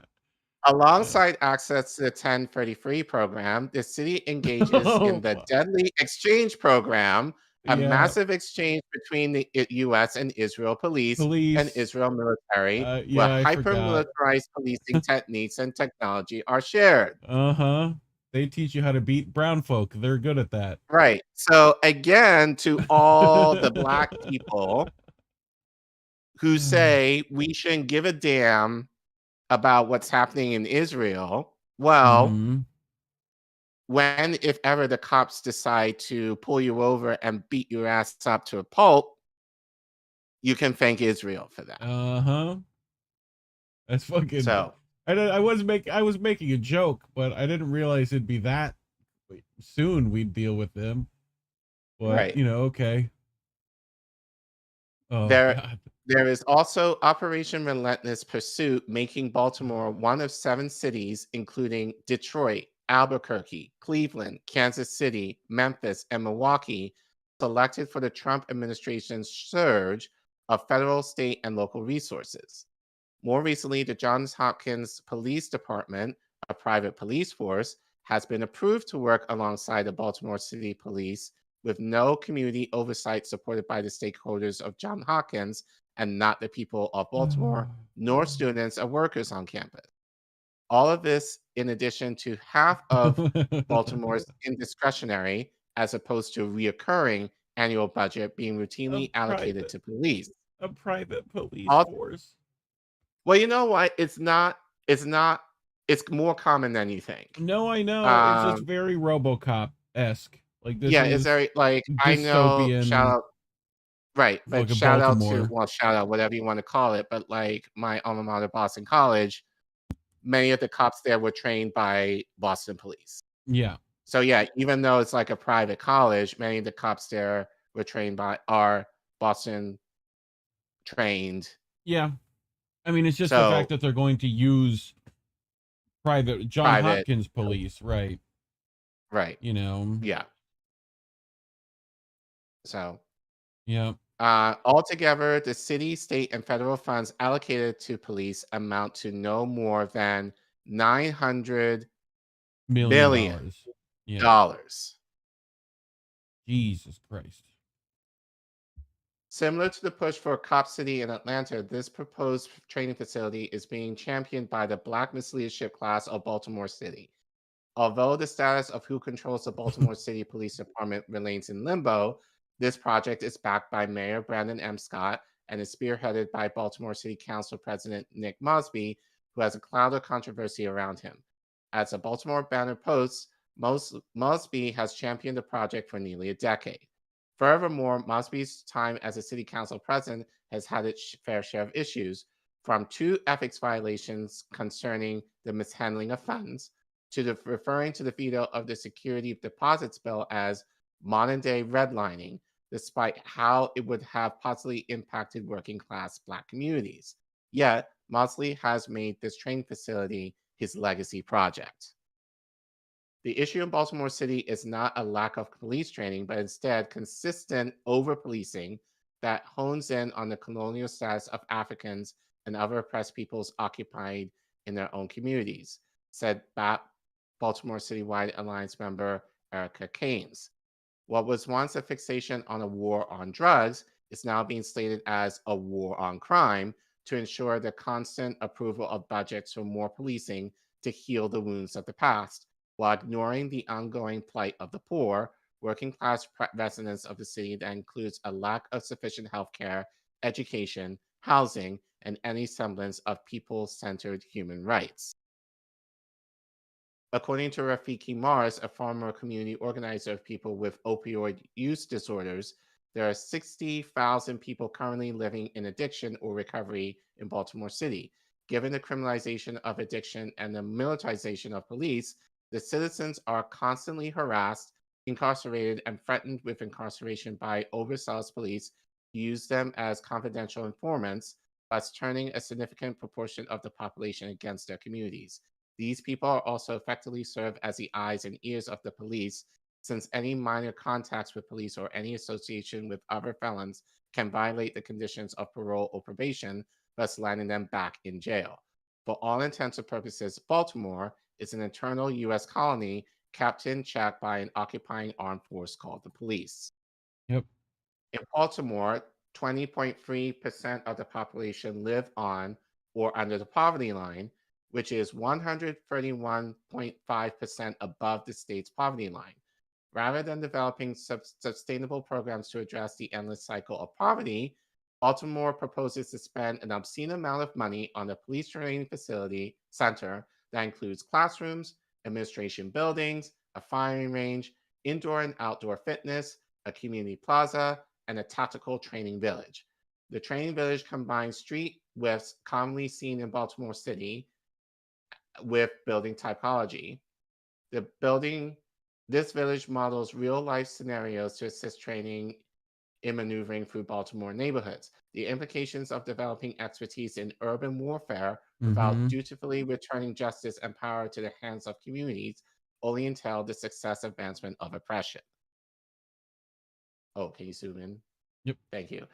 Alongside access to the 1033 program, the city engages in the Deadly Exchange Program, a massive exchange between the U.S. and Israel police and Israel military, where hyper-militarized policing techniques and technology are shared. They teach you how to beat brown folk. They're good at that. Right. So again, to all the Black people who say we shouldn't give a damn about what's happening in Israel, well, when, if ever, the cops decide to pull you over and beat your ass up to a pulp, you can thank Israel for that. That's fucking. So I was making a joke, but I didn't realize it'd be that soon we'd deal with them. But right. Okay. Oh, There is also Operation Relentless Pursuit, making Baltimore one of 7 cities, including Detroit, Albuquerque, Cleveland, Kansas City, Memphis, and Milwaukee, selected for the Trump administration's surge of federal, state, and local resources. More recently, the Johns Hopkins Police Department, a private police force, has been approved to work alongside the Baltimore City Police with no community oversight, supported by the stakeholders of Johns Hopkins and not the people of Baltimore, nor students or workers on campus. All of this in addition to half of Baltimore's indiscretionary, as opposed to reoccurring, annual budget being routinely allocated to police. A private police force. Well, you know what? It's more common than you think. No, I know. It's just very RoboCop-esque. Like this. Yeah, it's very like I know. Shout out, right? But shout out to whatever you want to call it. But like my alma mater, Boston College, many of the cops there were trained by Boston police. Yeah. So yeah, even though it's like a private college, many of the cops there were trained by Boston trained. Yeah, I mean it's just the fact that they're going to use private Johns Hopkins police, right? Right. You know? Yeah. So, yeah. Altogether, the city, state, and federal funds allocated to police amount to no more than $900 million. Yeah. Jesus Christ. Similar to the push for Cop City in Atlanta, this proposed training facility is being championed by the Black misleadership class of Baltimore City. Although the status of who controls the Baltimore City Police Department remains in limbo, this project is backed by Mayor Brandon M. Scott and is spearheaded by Baltimore City Council President Nick Mosby, who has a cloud of controversy around him. As a Baltimore Banner posts, Mosby has championed the project for nearly a decade. Furthermore, Mosby's time as a city council president has had its fair share of issues, from 2 ethics violations concerning the mishandling of funds, to referring to the veto of the security deposits bill as modern-day redlining, despite how it would have positively impacted working-class Black communities. Yet, Mosby has made this training facility his legacy project. The issue in Baltimore City is not a lack of police training, but instead consistent over-policing that hones in on the colonial status of Africans and other oppressed peoples occupied in their own communities, said Baltimore Citywide Alliance member Erica Keynes. What was once a fixation on a war on drugs is now being slated as a war on crime to ensure the constant approval of budgets for more policing to heal the wounds of the past, while ignoring the ongoing plight of the poor, working-class residents of the city that includes a lack of sufficient health care, education, housing, and any semblance of people-centered human rights. According to Rafiki Mars, a former community organizer of people with opioid use disorders, there are 60,000 people currently living in addiction or recovery in Baltimore City. Given the criminalization of addiction and the militarization of police, the citizens are constantly harassed, incarcerated, and threatened with incarceration by overzealous police who use them as confidential informants, thus turning a significant proportion of the population against their communities. These people are also effectively served as the eyes and ears of the police, since any minor contacts with police or any association with other felons can violate the conditions of parole or probation, thus landing them back in jail. For all intents and purposes, Baltimore is an internal U.S. colony kept in check by an occupying armed force called the police. Yep. In Baltimore, 20.3% of the population live on or under the poverty line, which is 131.5% above the state's poverty line. Rather than developing sustainable programs to address the endless cycle of poverty, Baltimore proposes to spend an obscene amount of money on a police training facility center that includes classrooms, administration buildings, a firing range, indoor and outdoor fitness, a community plaza, and a tactical training village. The training village combines street whiffs commonly seen in Baltimore City with building typology. This village models real-life scenarios to assist training in maneuvering through Baltimore neighborhoods. The implications of developing expertise in urban warfare without dutifully returning justice and power to the hands of communities only entail the success advancement of oppression. Oh, can you zoom in? Yep. Thank you.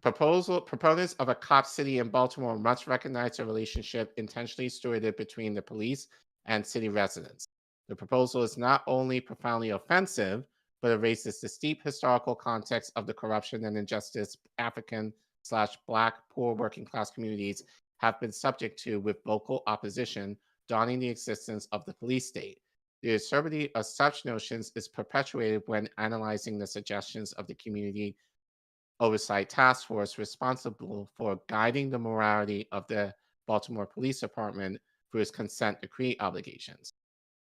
Proponents of a cop city in Baltimore must recognize the relationship intentionally stewarded between the police and city residents. The proposal is not only profoundly offensive, but it raises the steep historical context of the corruption and injustice African/Black poor working class communities have been subject to, with vocal opposition donning the existence of the police state. The absurdity of such notions is perpetuated when analyzing the suggestions of the Community Oversight Task Force responsible for guiding the morality of the Baltimore Police Department through its consent decree obligations.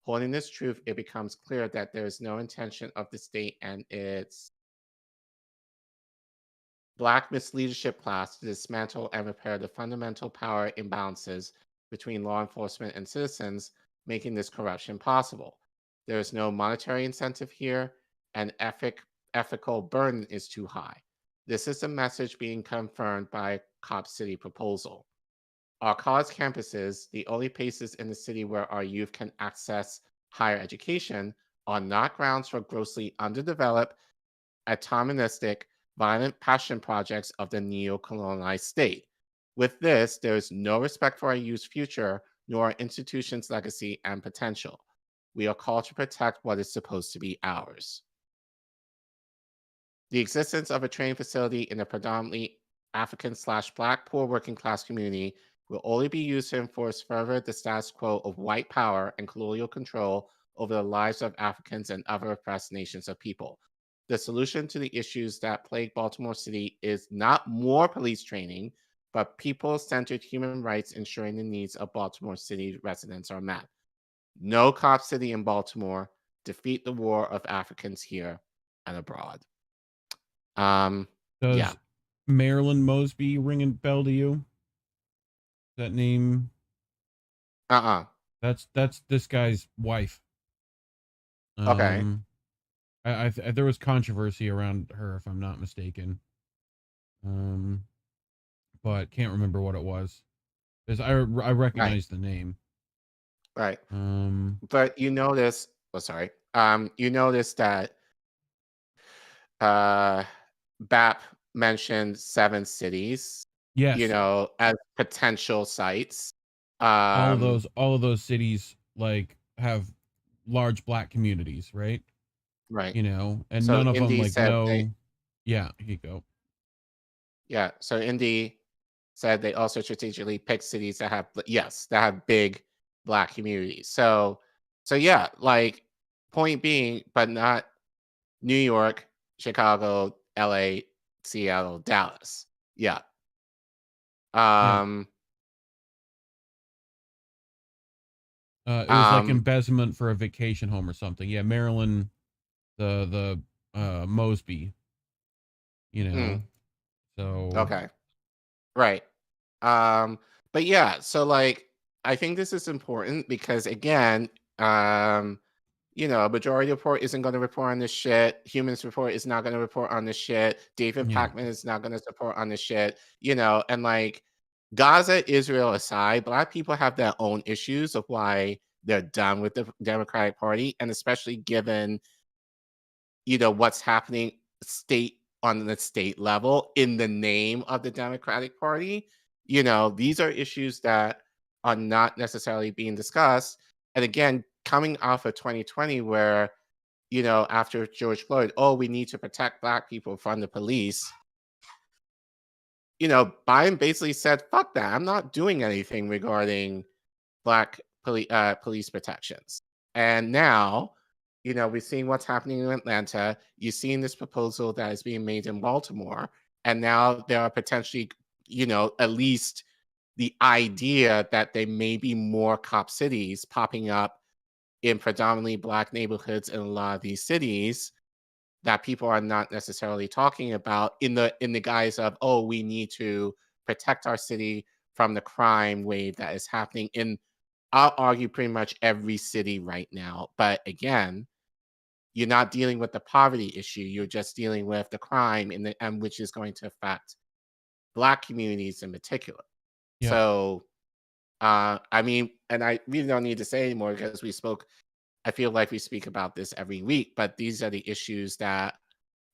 Holding this truth, it becomes clear that there is no intention of the state and its Black misleadership class to dismantle and repair the fundamental power imbalances between law enforcement and citizens, making this corruption possible. There is no monetary incentive here, and ethical burden is too high. This is the message being confirmed by Cop City proposal. Our college campuses, the only places in the city where our youth can access higher education, are not grounds for grossly underdeveloped, atomistic, violent passion projects of the neo-colonialized state. With this, there is no respect for our youth's future, nor our institution's legacy and potential. We are called to protect what is supposed to be ours. The existence of a training facility in a predominantly African/Black poor working class community will only be used to enforce further the status quo of white power and colonial control over the lives of Africans and other oppressed nations of people. The solution to the issues that plague Baltimore City is not more police training, but people-centered human rights ensuring the needs of Baltimore City residents are met. No cop city in Baltimore. Defeat the war of Africans here and abroad. Does Marilyn Mosby ring a bell to you? That name? That's this guy's wife. Okay. I there was controversy around her, if I'm not mistaken. But can't remember what it was. Because I recognize the name. Right. But you notice, you notice that BAP mentioned 7 cities. Yes. You know, as potential sites. All of those cities like have large Black communities, right? Right. You know, and So none of them Indy like said know. Yeah, here you go. Yeah. So Indy said they also strategically pick cities that have big Black communities. So yeah, like point being, but not New York, Chicago, LA, Seattle, Dallas. Yeah. It was like embezzlement for a vacation home or something. Yeah, Marilyn, the Mosby. You know. So okay. Right. But yeah, so like I think this is important because again, you know, a majority report isn't going to report on this shit. Humans Report is not going to report on this shit. David Pacman is not going to report on this shit. You know, and like Gaza, Israel aside, Black people have their own issues of why they're done with the Democratic Party, and especially given, you know, what's happening on the state level in the name of the Democratic Party. You know, these are issues that are not necessarily being discussed. And again, coming off of 2020, where, you know, after George Floyd, we need to protect Black people from the police. You know, Biden basically said, fuck that. I'm not doing anything regarding Black police protections. And now, you know, we're seeing what's happening in Atlanta. You're seeing this proposal that is being made in Baltimore. And now there are potentially, you know, at least the idea that there may be more cop cities popping up in predominantly Black neighborhoods in a lot of these cities that people are not necessarily talking about in the guise of, we need to protect our city from the crime wave that is happening in, I'll argue, pretty much every city right now. But again, you're not dealing with the poverty issue. You're just dealing with the crime and which is going to affect Black communities in particular. Yeah. So, I mean, and I really don't need to say anymore because I feel like we speak about this every week, but these are the issues that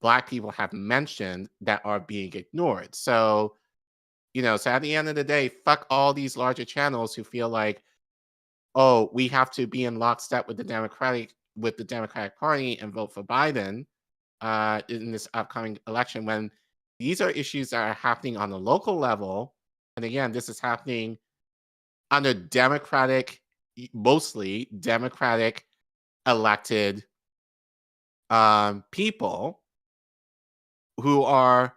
Black people have mentioned that are being ignored. So, you know, so at the end of the day, fuck all these larger channels who feel like, we have to be in lockstep with the Democratic Party and vote for Biden in this upcoming election, when these are issues that are happening on the local level. And again, this is happening under mostly Democratic elected people who are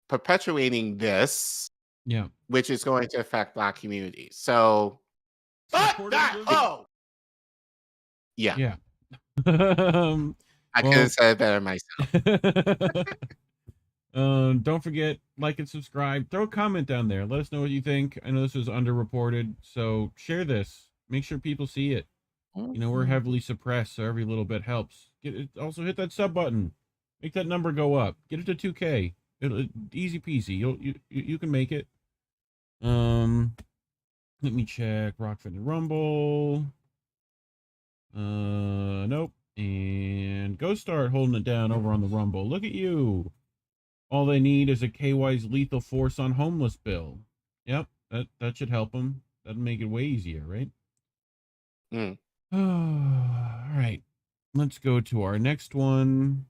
perpetuating this, which is going to affect Black communities. So, yeah. I could have said it better myself. Don't forget, like and subscribe. Throw a comment down there. Let us know what you think. I know this was underreported, so share this. Make sure people see it. You know, we're heavily suppressed, so every little bit helps. Also hit that sub button. Make that number go up. Get it to 2K. Easy peasy. You can make it. Let me check. Rock Fenton Rumble. Nope. Go start holding it down over on the Rumble. Look at you. All they need is a KY's lethal force on homeless bill. Yep, that should help them. That'd make it way easier, right? All right. Let's go to our next one.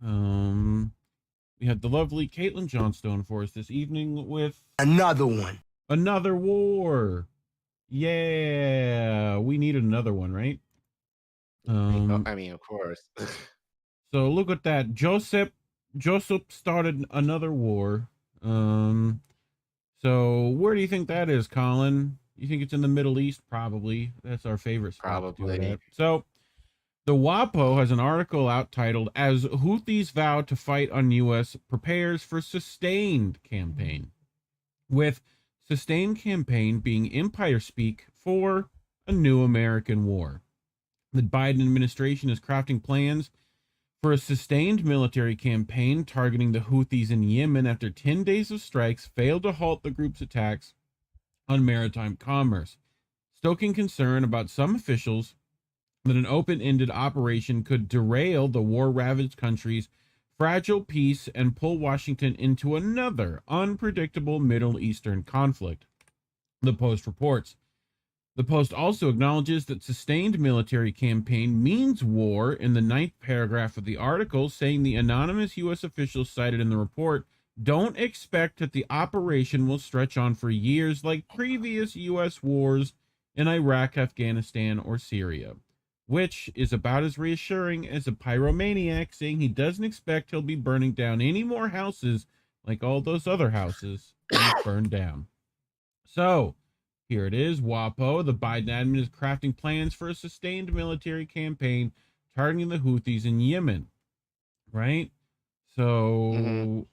We had the lovely Caitlin Johnstone for us this evening with another one. Another war. Yeah, we needed another one, right? I mean, of course. So look at that. Joseph started another war. So where do you think that is, Collin? You think it's in the Middle East? Probably. That's our favorite spot to do that. So the WAPO has an article out titled "As Houthis Vow to Fight on U.S. Prepares for Sustained Campaign," with sustained campaign being empire speak for a new American war. The Biden administration is crafting plans for a sustained military campaign targeting the Houthis in Yemen after 10 days of strikes failed to halt the group's attacks on maritime commerce, stoking concern about some officials that an open-ended operation could derail the war-ravaged country's fragile peace and pull Washington into another unpredictable Middle Eastern conflict. The Post reports. The Post also acknowledges that sustained military campaign means war in the 9th paragraph of the article, saying the anonymous U.S. officials cited in the report don't expect that the operation will stretch on for years like previous U.S. wars in Iraq, Afghanistan, or Syria, which is about as reassuring as a pyromaniac saying he doesn't expect he'll be burning down any more houses like all those other houses he's burned down. So, here it is, WAPO. The Biden admin is crafting plans for a sustained military campaign targeting the Houthis in Yemen. Right? So,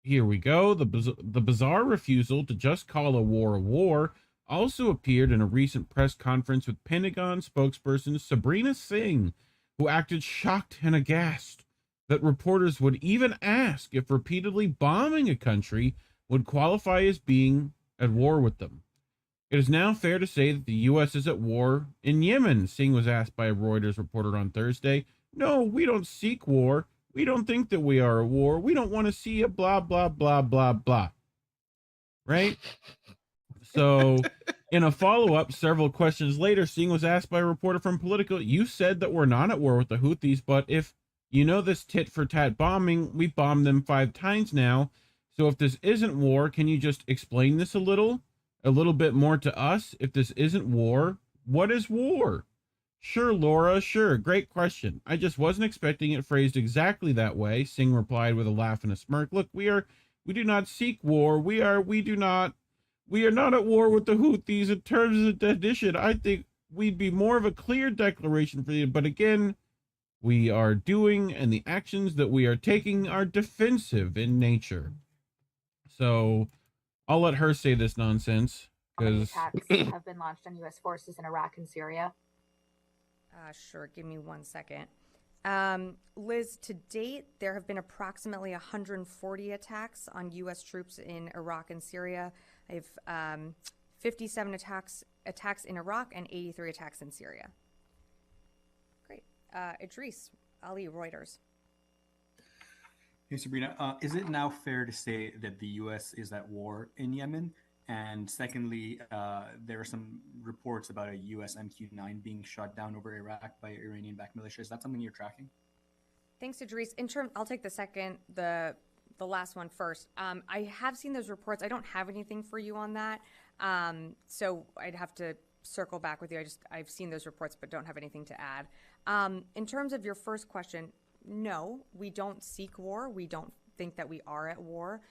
here we go. The bizarre refusal to just call a war also appeared in a recent press conference with Pentagon spokesperson Sabrina Singh, who acted shocked and aghast that reporters would even ask if repeatedly bombing a country would qualify as being at war with them. It is now fair to say that the U.S. is at war in Yemen, Singh was asked by a Reuters reporter on Thursday. No, we don't seek war. We don't think that we are at war. We don't want to see a blah, blah, blah, blah, blah. Right? So, in a follow-up, several questions later, Singh was asked by a reporter from Politico, you said that we're not at war with the Houthis, but if you know this tit-for-tat bombing, we bombed them 5 times now. So if this isn't war, can you just explain this a little bit more to us? If this isn't war, what is war? Sure, Laura, sure. Great question. I just wasn't expecting it phrased exactly that way, Singh replied with a laugh and a smirk. Look, we do not seek war. We are not at war with the Houthis in terms of the addition. I think we'd be more of a clear declaration for you. But again, we are doing and the actions that we are taking are defensive in nature. So I'll let her say this nonsense. Because attacks have been launched on U.S. forces in Iraq and Syria. Sure, give me 1 second. Liz, to date, there have been approximately 140 attacks on U.S. troops in Iraq and Syria. I have 57 attacks in Iraq and 83 attacks in Syria. Great. Idris Ali, Reuters. Hey, Sabrina, is it now fair to say that the U.S. is at war in Yemen? And secondly, there are some reports about a U.S. MQ-9 being shot down over Iraq by Iranian-backed militia. Is that something you're tracking? Thanks, Idris. I'll take the last one first. I have seen those reports. I don't have anything for you on that, so I'd have to circle back with you. I've seen those reports, but don't have anything to add. In terms of your first question, no, we don't seek war. We don't think that we are at war.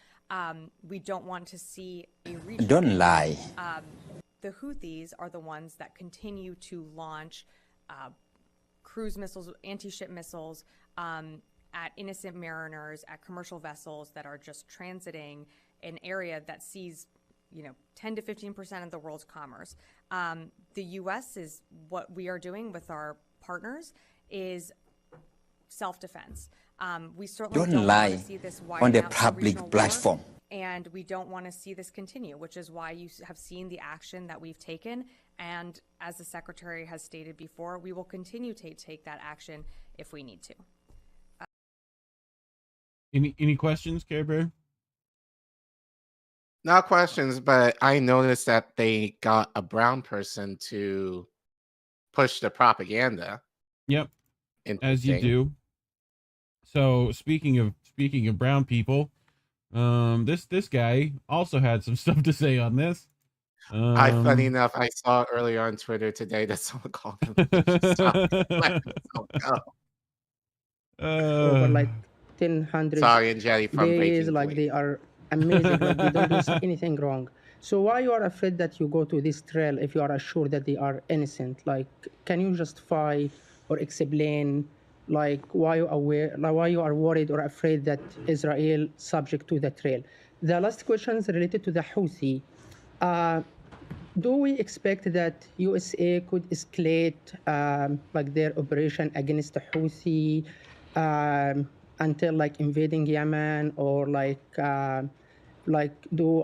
We don't want to see a region. Don't lie. The Houthis are the ones that continue to launch cruise missiles, anti-ship missiles at innocent mariners, at commercial vessels that are just transiting an area that sees 10 to 15% of the world's commerce. The U.S. is what we are doing with our partners is self-defense. We certainly don't lie see this on the public platform. and we don't want to see this continue, which is why you have seen the action that we've taken. And as the Secretary has stated before, we will continue to take that action if we need to. Any questions, Care Bear? Not questions, but I noticed that they got a brown person to push the propaganda. Yep, as you do. So speaking of brown people, this guy also had some stuff to say on this. Funny enough, I saw earlier on Twitter today that someone called him. Over like 1,000 Sorry, and Jerry from days, Breaking like Point. they are amazing, like they don't do anything wrong. So why you are afraid that you go to this trail if you are assured that they are innocent? Like, can you justify or explain, like, why you are worried or afraid that Israel subject to the trail? The last question is related to the Houthi. Do we expect that USA could escalate like their operation against the Houthi until like invading Yemen, or like do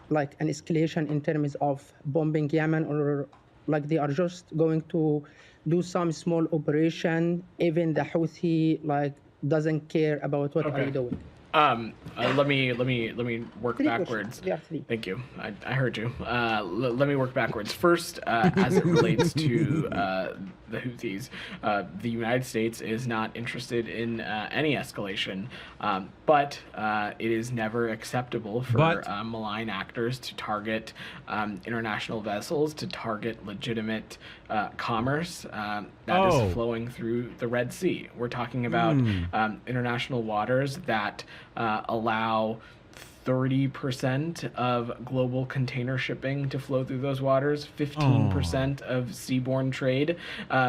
like an escalation in terms of bombing Yemen, or like they are just going to do some small operation, even the Houthi like doesn't care about what are you doing? Let me work backwards. Thank you. I heard you. Let me work backwards. First, as it relates to the Houthis, the United States is not interested in any escalation, but it is never acceptable for malign actors to target international vessels, to target legitimate commerce that is flowing through the Red Sea. We're talking about international waters that allow 30% of global container shipping to flow through those waters, 15% of seaborne trade.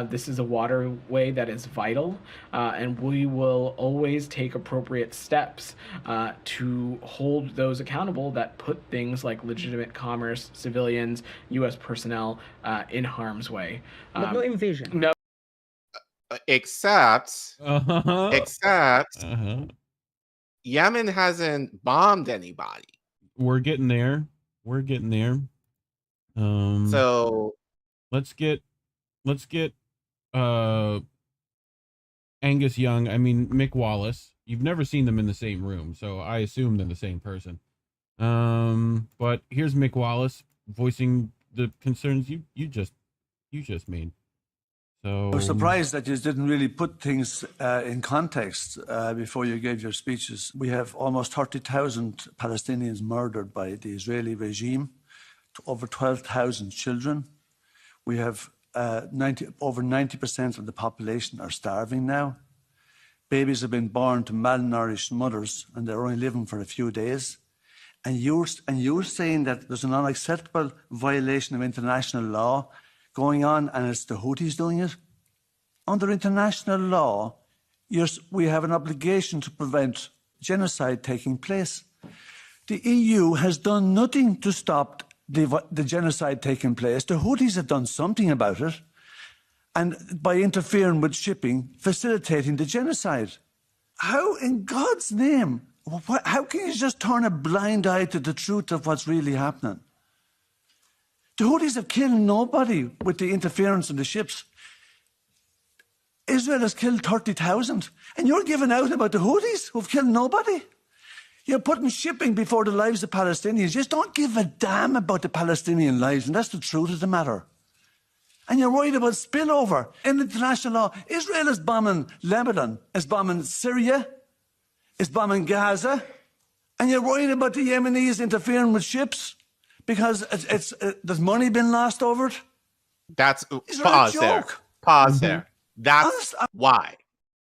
This is a waterway that is vital, and we will always take appropriate steps to hold those accountable that put things like legitimate commerce, civilians, U.S. personnel in harm's way. But no invasion. No. Except Yemen hasn't bombed anybody. We're getting there. So let's get Angus Young, I mean Mick Wallace. You've never seen them in the same room, so I assume they're the same person. But here's Mick Wallace voicing the concerns you just made. So I was surprised that you didn't really put things in context before you gave your speeches. We have almost 30,000 Palestinians murdered by the Israeli regime, over 12,000 children. We have over 90% of the population are starving now. Babies have been born to malnourished mothers, and they're only living for a few days. And you're saying that there's an unacceptable violation of international law going on, and it's the Houthis doing it? Under international law, we have an obligation to prevent genocide taking place. The EU has done nothing to stop the genocide taking place. The Houthis have done something about it, and by interfering with shipping, facilitating the genocide. How, in God's name, how can you just turn a blind eye to the truth of what's really happening? The Houthis have killed nobody with the interference in the ships. Israel has killed 30,000, and you're giving out about the Houthis who've killed nobody. You're putting shipping before the lives of Palestinians. You just don't give a damn about the Palestinian lives, and that's the truth of the matter. And you're worried about spillover. In international law, Israel is bombing Lebanon, is bombing Syria, is bombing Gaza, and you're worried about the Yemenis interfering with ships because there's money been lost over it? That's pause there. Pause there. That's why.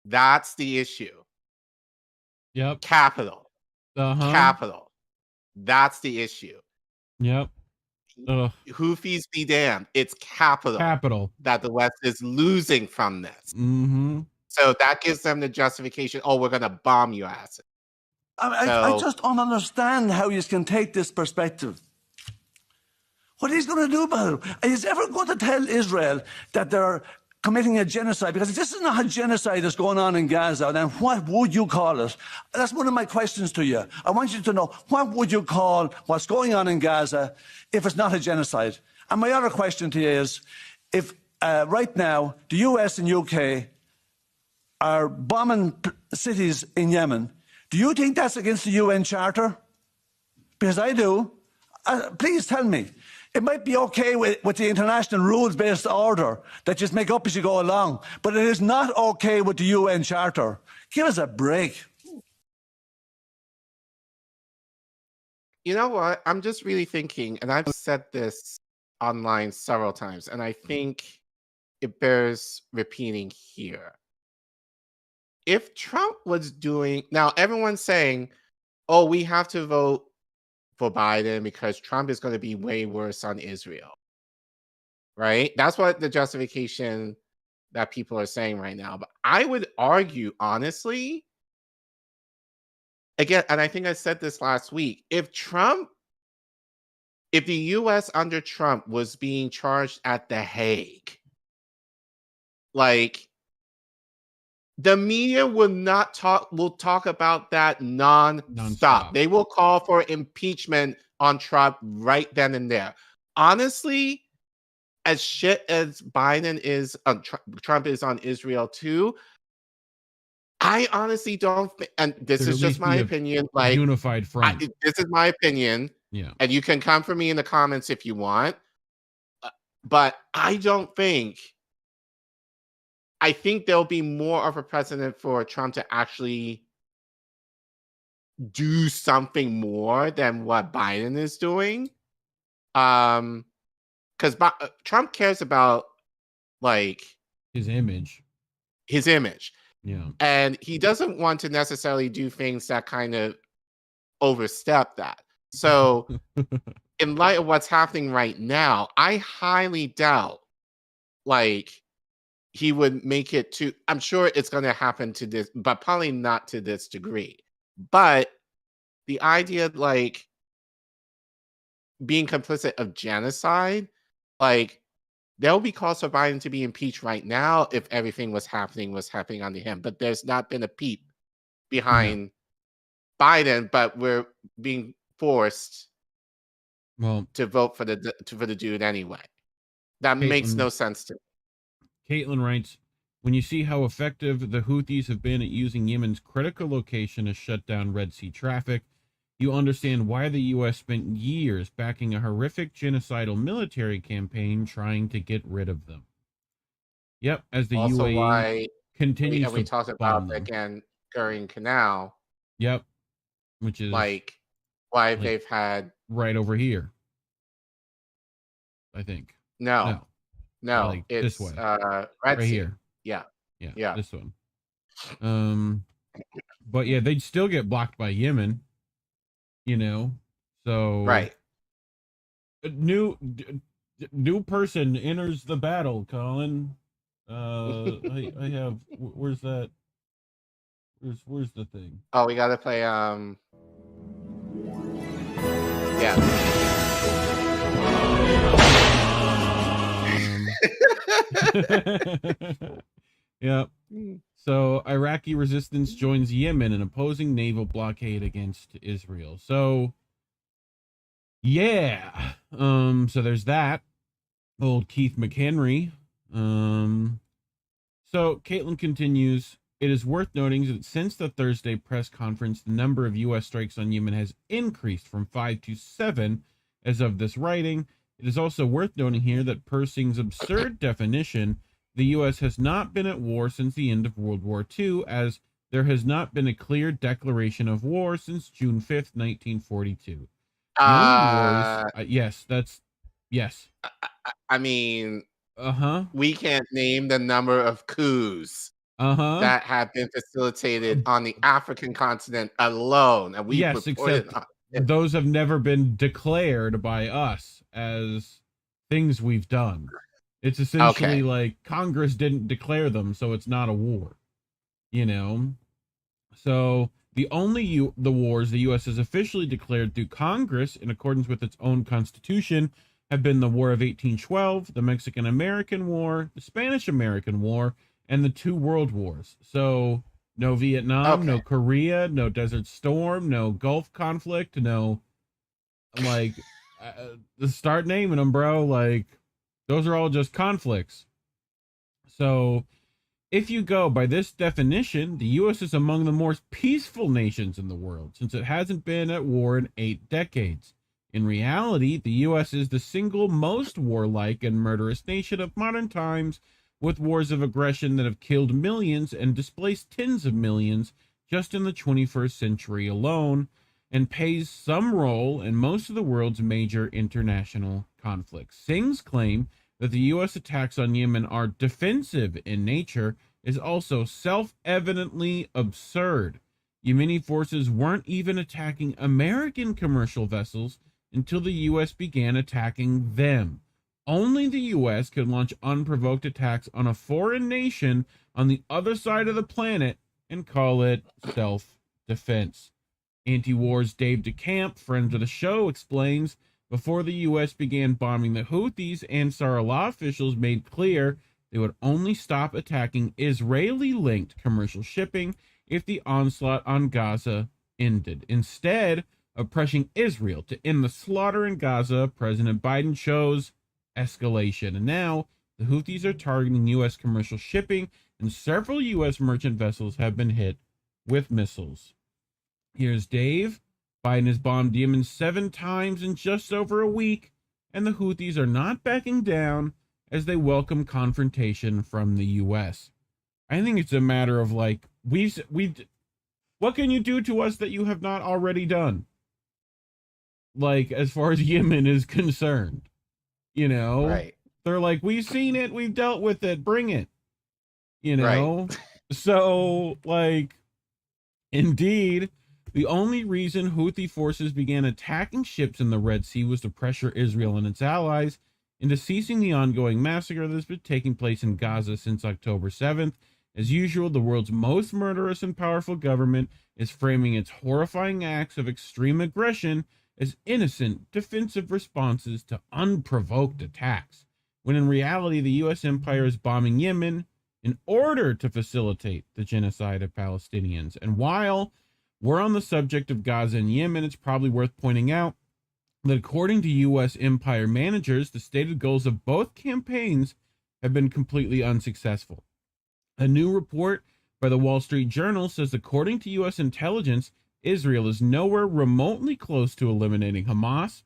That's the issue. Yep. Capital. Capital. That's the issue. Yep. Houthis be damned. It's capital that the West is losing from this. Mm-hmm. So that gives them the justification. Oh, we're going to bomb you asses. I just don't understand how you can take this perspective. What he's going to do about it? He's ever going to tell Israel that they're committing a genocide? Because if this is not a genocide that's going on in Gaza, then what would you call it? That's one of my questions to you. I want you to know, what would you call what's going on in Gaza if it's not a genocide? And my other question to you is, if right now the US and UK are bombing cities in Yemen, do you think that's against the UN Charter? Because I do. Please tell me. It might be okay with the international rules-based order that just make up as you go along, but it is not okay with the UN Charter. Give us a break. You know what? I'm just really thinking, and I've said this online several times, and I think it bears repeating here. If Trump was doing, now everyone's saying, oh, we have to vote for Biden because Trump is going to be way worse on Israel, right? That's what the justification that people are saying right now. But I would argue, honestly, again, and I think I said this last week, if the US under Trump was being charged at The Hague, like, the media will talk about that non-stop. They will call for impeachment on Trump right then and there. Honestly, as shit as Biden is, Trump is on Israel too, I honestly don't think, and this is just my opinion, like, unified front. This is my opinion. Yeah. And you can come for me in the comments if you want. But I don't think, I think there'll be more of a precedent for Trump to actually do something more than what Biden is doing. Because Trump cares about, like, his image. Yeah. And he doesn't want to necessarily do things that kind of overstep that. So in light of what's happening right now, I highly doubt, like, he would make it to, I'm sure it's going to happen to this, but probably not to this degree. But the idea, like, being complicit of genocide, like, there will be calls for Biden to be impeached right now if everything was happening under him. But there's not been a peep behind Biden, but we're being forced to vote for the dude anyway. That makes no sense to me. Caitlin writes, when you see how effective the Houthis have been at using Yemen's critical location to shut down Red Sea traffic, you understand why the U.S. spent years backing a horrific genocidal military campaign trying to get rid of them. Yep, as the also UAE why continues we talked about, again, Goering Canal. Yep. Which is like why they've had right over here. I think. No, like it's this way. Red right Sea. Here. Yeah. This one. But yeah, they'd still get blocked by Yemen, you know. So right. A new person enters the battle, Collin. I have where's that? Where's the thing? Oh, we gotta play yeah. Yep. So Iraqi resistance joins Yemen in opposing naval blockade against Israel. So yeah. So there's that. Old Keith McHenry. So Caitlin continues. It is worth noting that since the Thursday press conference, the number of U.S. strikes on Yemen has increased from 5 to 7 as of this writing. It is also worth noting here that per Singh's absurd definition, the U.S. has not been at war since the end of World War II, as there has not been a clear declaration of war since June 5th, 1942. Yes, that's... Yes. I mean... We can't name the number of coups that have been facilitated on the African continent alone. And we except those have never been declared by us as things we've done. It's essentially like Congress didn't declare them, so it's not a war. You know? So the only the wars the U.S. has officially declared through Congress in accordance with its own constitution have been the War of 1812, the Mexican-American War, the Spanish-American War, and the 2 World Wars. So no Vietnam, no Korea, no Desert Storm, no Gulf conflict, no, like, start naming them, bro. Like, those are all just conflicts. So if you go by this definition, the U.S. is among the more peaceful nations in the world, since it hasn't been at war in 8 decades. In reality, the U.S. is the single most warlike and murderous nation of modern times, with wars of aggression that have killed millions and displaced tens of millions just in the 21st century alone, and plays some role in most of the world's major international conflicts. Singh's claim that the U.S. attacks on Yemen are defensive in nature is also self-evidently absurd. Yemeni forces weren't even attacking American commercial vessels until the U.S. began attacking them. Only the U.S. could launch unprovoked attacks on a foreign nation on the other side of the planet and call it self-defense. Anti-War's Dave DeCamp, friend of the show, explains, before the U.S. began bombing the Houthis, Ansar Allah officials made clear they would only stop attacking Israeli-linked commercial shipping if the onslaught on Gaza ended. Instead of pressing Israel to end the slaughter in Gaza, President Biden chose escalation. And now the Houthis are targeting U.S. commercial shipping, and several U.S. merchant vessels have been hit with missiles. Here's Dave. Biden has bombed Yemen 7 times in just over a week, and the Houthis are not backing down as they welcome confrontation from the U.S. I think it's a matter of, like, what can you do to us that you have not already done? Like, as far as Yemen is concerned, you know, Right. They're like, we've seen it, we've dealt with it, bring it, you know? Right. So, like, indeed, the only reason Houthi forces began attacking ships in the Red Sea was to pressure Israel and its allies into ceasing the ongoing massacre that has been taking place in Gaza since October 7th. As usual, the world's most murderous and powerful government is framing its horrifying acts of extreme aggression as innocent, defensive responses to unprovoked attacks, when in reality the U.S. empire is bombing Yemen in order to facilitate the genocide of Palestinians. And while we're on the subject of Gaza and Yemen, it's probably worth pointing out that according to U.S. empire managers, the stated goals of both campaigns have been completely unsuccessful. A new report by the Wall Street Journal says, according to U.S. intelligence, Israel is nowhere remotely close to eliminating Hamas,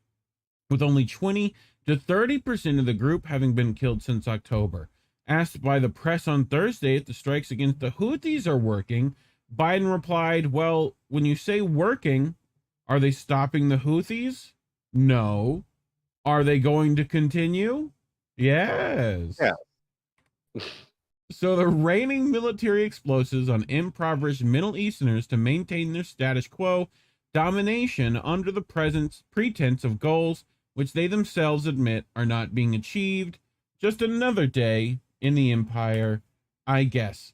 with only 20 to 30% of the group having been killed since October. Asked by the press on Thursday if the strikes against the Houthis are working, Biden replied, well, when you say working, are they stopping the Houthis? No. Are they going to continue? Yes. Yeah. So they're raining military explosives on impoverished Middle Easterners to maintain their status quo domination under the pretense of goals which they themselves admit are not being achieved. Just another day in the empire, I guess.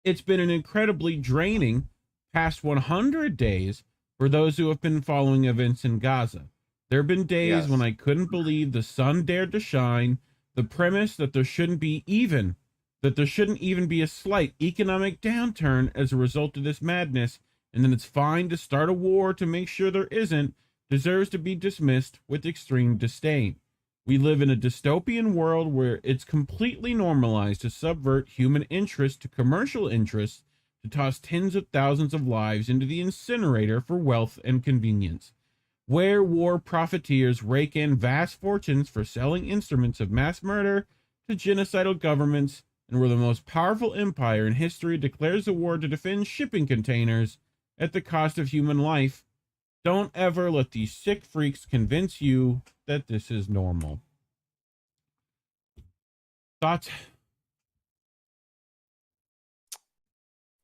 It's been an incredibly draining past 100 days for those who have been following events in Gaza. There have been days when I couldn't believe the sun dared to shine, the premise that there shouldn't even be a slight economic downturn as a result of this madness, and then it's fine to start a war to make sure there isn't, deserves to be dismissed with extreme disdain. We live in a dystopian world where it's completely normalized to subvert human interest to commercial interests, to toss tens of thousands of lives into the incinerator for wealth and convenience, where war profiteers rake in vast fortunes for selling instruments of mass murder to genocidal governments, and where the most powerful empire in history declares a war to defend shipping containers at the cost of human life. Don't ever let these sick freaks convince you that this is normal. Thoughts?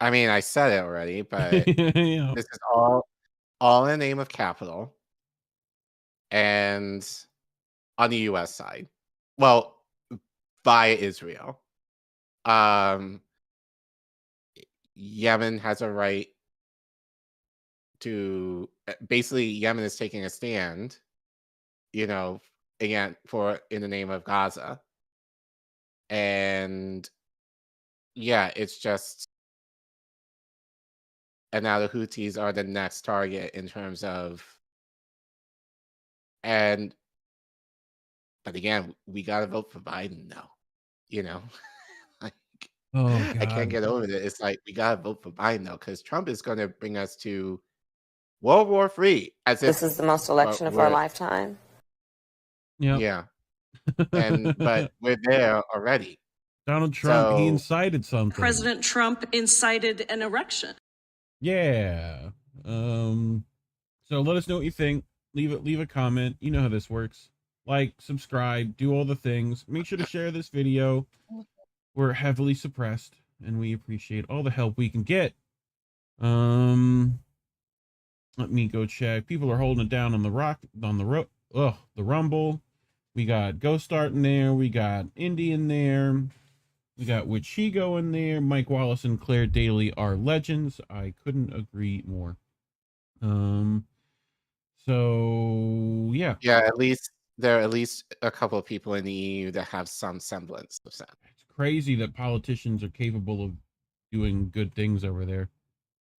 I mean, I said it already, but Yeah. this is all in the name of capital, and on the U.S. side, well, by Israel. Yemen has a right to, basically, Yemen is taking a stand, you know, again in the name of Gaza. And yeah, it's just, and now the Houthis are the next target in terms of, but again, we gotta vote for Biden now, you know. Like, Oh I can't God. get over it. It's like we gotta vote for Biden now because Trump is gonna bring us to World War III. This is the most election of our lifetime. Yeah. But we're there already. Donald Trump, he So incited something. President Trump incited an erection. Yeah. So let us know what you think. Leave a comment. You know how this works. Like, subscribe, do all the things. Make sure to share this video. We're heavily suppressed, and we appreciate all the help we can get. Let me go check. People are holding it down on the Rumble. We got Ghost Start in there. We got Indy in there. We got Wichigo in there. Mike Wallace and Claire Daly are legends. I couldn't agree more. So yeah. Yeah, there are at least a couple of people in the EU that have some semblance of sense. It's crazy that politicians are capable of doing good things over there.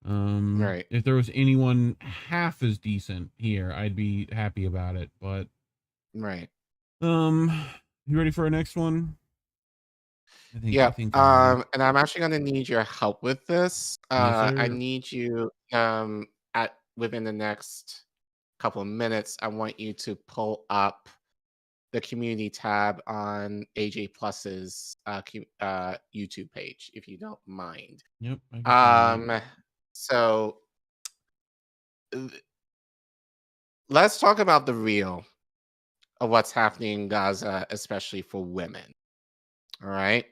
Right. If there was anyone half as decent here, I'd be happy about it. But right. You ready for our next one? Yeah. And I'm actually going to need your help with this. Yes, I sir. need you within the next couple of minutes. I want you to pull up the community tab on AJ Plus's YouTube page, if you don't mind. Yep. So let's talk about the real of what's happening in Gaza, especially for women. All right.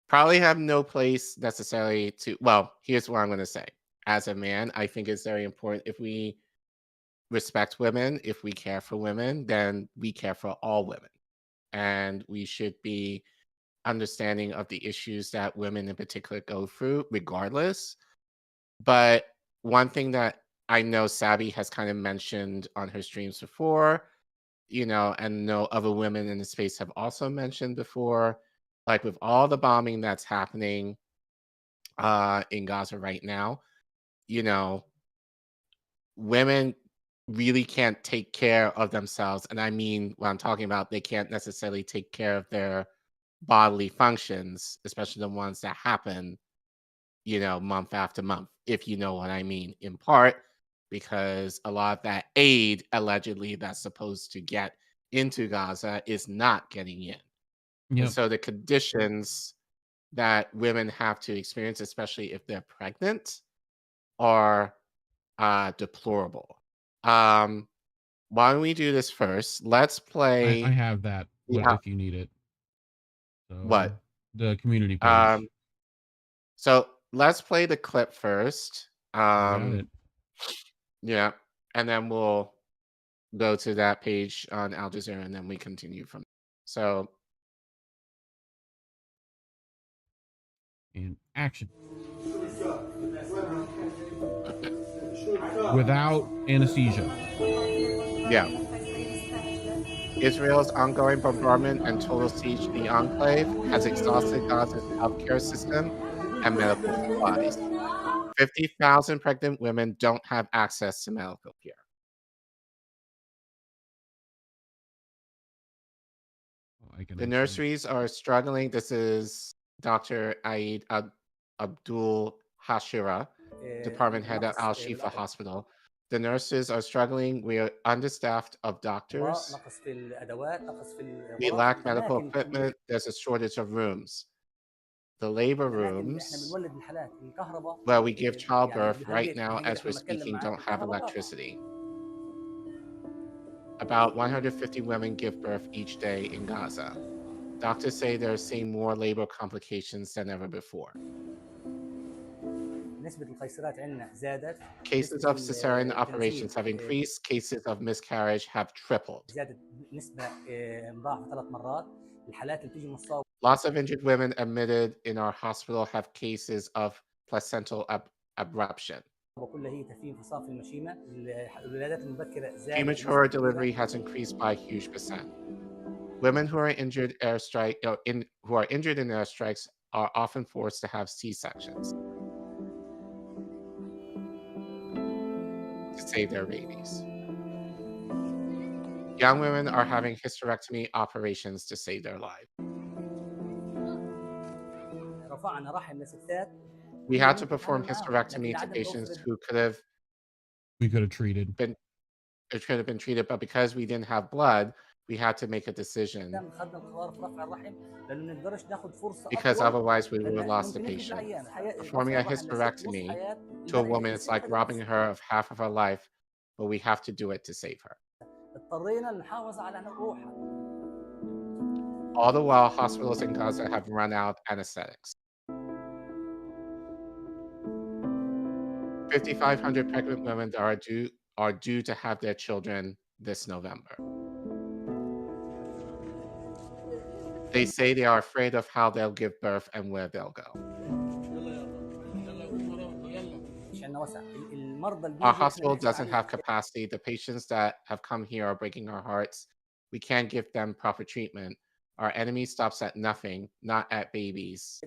Probably have no place necessarily to, well, here's what I'm going to say. As a man, I think it's very important if we respect women, if we care for women, then we care for all women. And we should be understanding of the issues that women in particular go through, regardless. But one thing that I know Sabby has kind of mentioned on her streams before, and no other women in the space have also mentioned before, like with all the bombing that's happening in Gaza right now, women really can't take care of themselves. And I mean, what I'm talking about, they can't necessarily take care of their bodily functions, especially the ones that happen, month after month, if you know what I mean, in part because a lot of that aid allegedly that's supposed to get into Gaza is not getting in. Yep. And so the conditions that women have to experience, especially if they're pregnant, are deplorable. Why don't we do this first? Let's play. I have that if you need it. So, what? The community page. So let's play the clip first. Got it. Yeah, and then we'll go to that page on Al Jazeera, and then we continue from there. So, in action. Without anesthesia. Yeah. Israel's ongoing bombardment and total siege of the enclave has exhausted Gaza's healthcare system and medical supplies. 50,000 pregnant women don't have access to medical care. The nurseries are struggling. This is Dr. Aid Abdul Hashira, department head at Al Shifa Hospital. The nurses are struggling. We are understaffed of doctors. We lack medical equipment. There's a shortage of rooms. The labor rooms where we give childbirth right now as we're speaking don't have electricity. About 150 women give birth each day in Gaza. Doctors say they're seeing more labor complications than ever before. Cases of cesarean operations have increased. Cases of miscarriage have tripled. Lots of injured women admitted in our hospital have cases of placental abruption. Premature delivery has increased by a huge percent. Women who are injured who are injured in airstrikes are often forced to have C-sections to save their babies. Young women are having hysterectomy operations to save their life. We had to perform hysterectomy to patients who could have treated. It could have been treated, but because we didn't have blood, we had to make a decision. Because otherwise we would have lost the patient. Performing a hysterectomy to a woman is like robbing her of half of her life, but we have to do it to save her. All the while, hospitals in Gaza have run out of anesthetics. 5,500 pregnant women are due to have their children this November. They say they are afraid of how they'll give birth and where they'll go. Our hospital doesn't have capacity. The patients that have come here are breaking our hearts. We can't give them proper treatment. Our enemy stops at nothing, not at babies.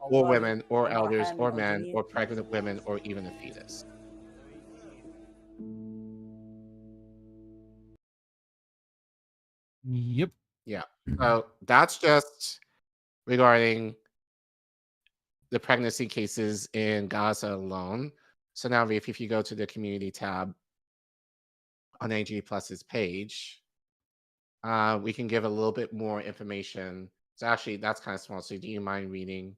Or women, or elders, or men, or pregnant women, or even a fetus. Yep. Yeah. So that's just regarding the pregnancy cases in Gaza alone. So now, Reef, if you go to the community tab on AG Plus's page, we can give a little bit more information. So actually, that's kind of small. So do you mind reading,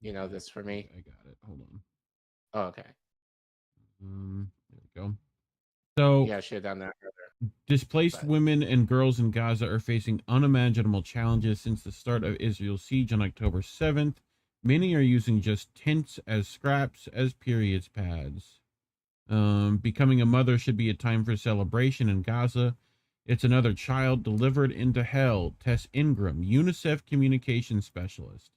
this for me? I got it. Hold on. Oh, okay. There we go. So yeah, I should have done that earlier. Displaced women and girls in Gaza are facing unimaginable challenges since the start of Israel's siege on October 7th. Many are using just tents as scraps as periods pads. Becoming a mother should be a time for celebration in Gaza. It's another child delivered into hell. Tess Ingram, UNICEF communications specialist.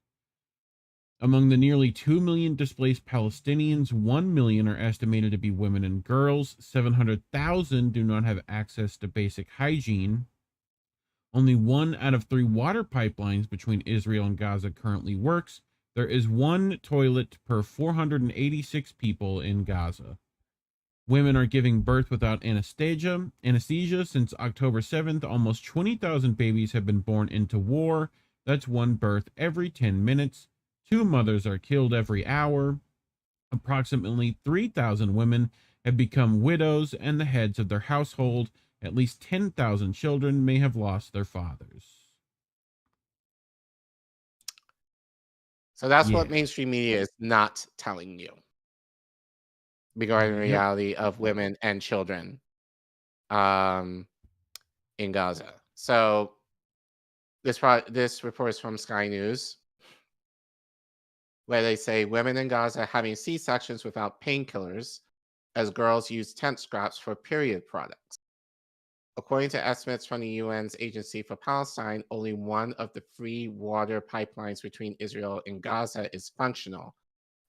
Among the nearly 2 million displaced Palestinians, 1 million are estimated to be women and girls. 700,000 do not have access to basic hygiene. Only 1 out of 3 water pipelines between Israel and Gaza currently works. There is 1 toilet per 486 people in Gaza. Women are giving birth without anesthesia. Since October 7th, almost 20,000 babies have been born into war. That's 1 birth every 10 minutes. 2 mothers are killed every hour. Approximately 3,000 women have become widows and the heads of their household. At least 10,000 children may have lost their fathers. So that's what mainstream media is not telling you regarding the reality of women and children in Gaza. So this report is from Sky News, where they say women in Gaza having C-sections without painkillers as girls use tent scraps for period products. According to estimates from the UN's Agency for Palestine, only 1 of the 3 water pipelines between Israel and Gaza is functional,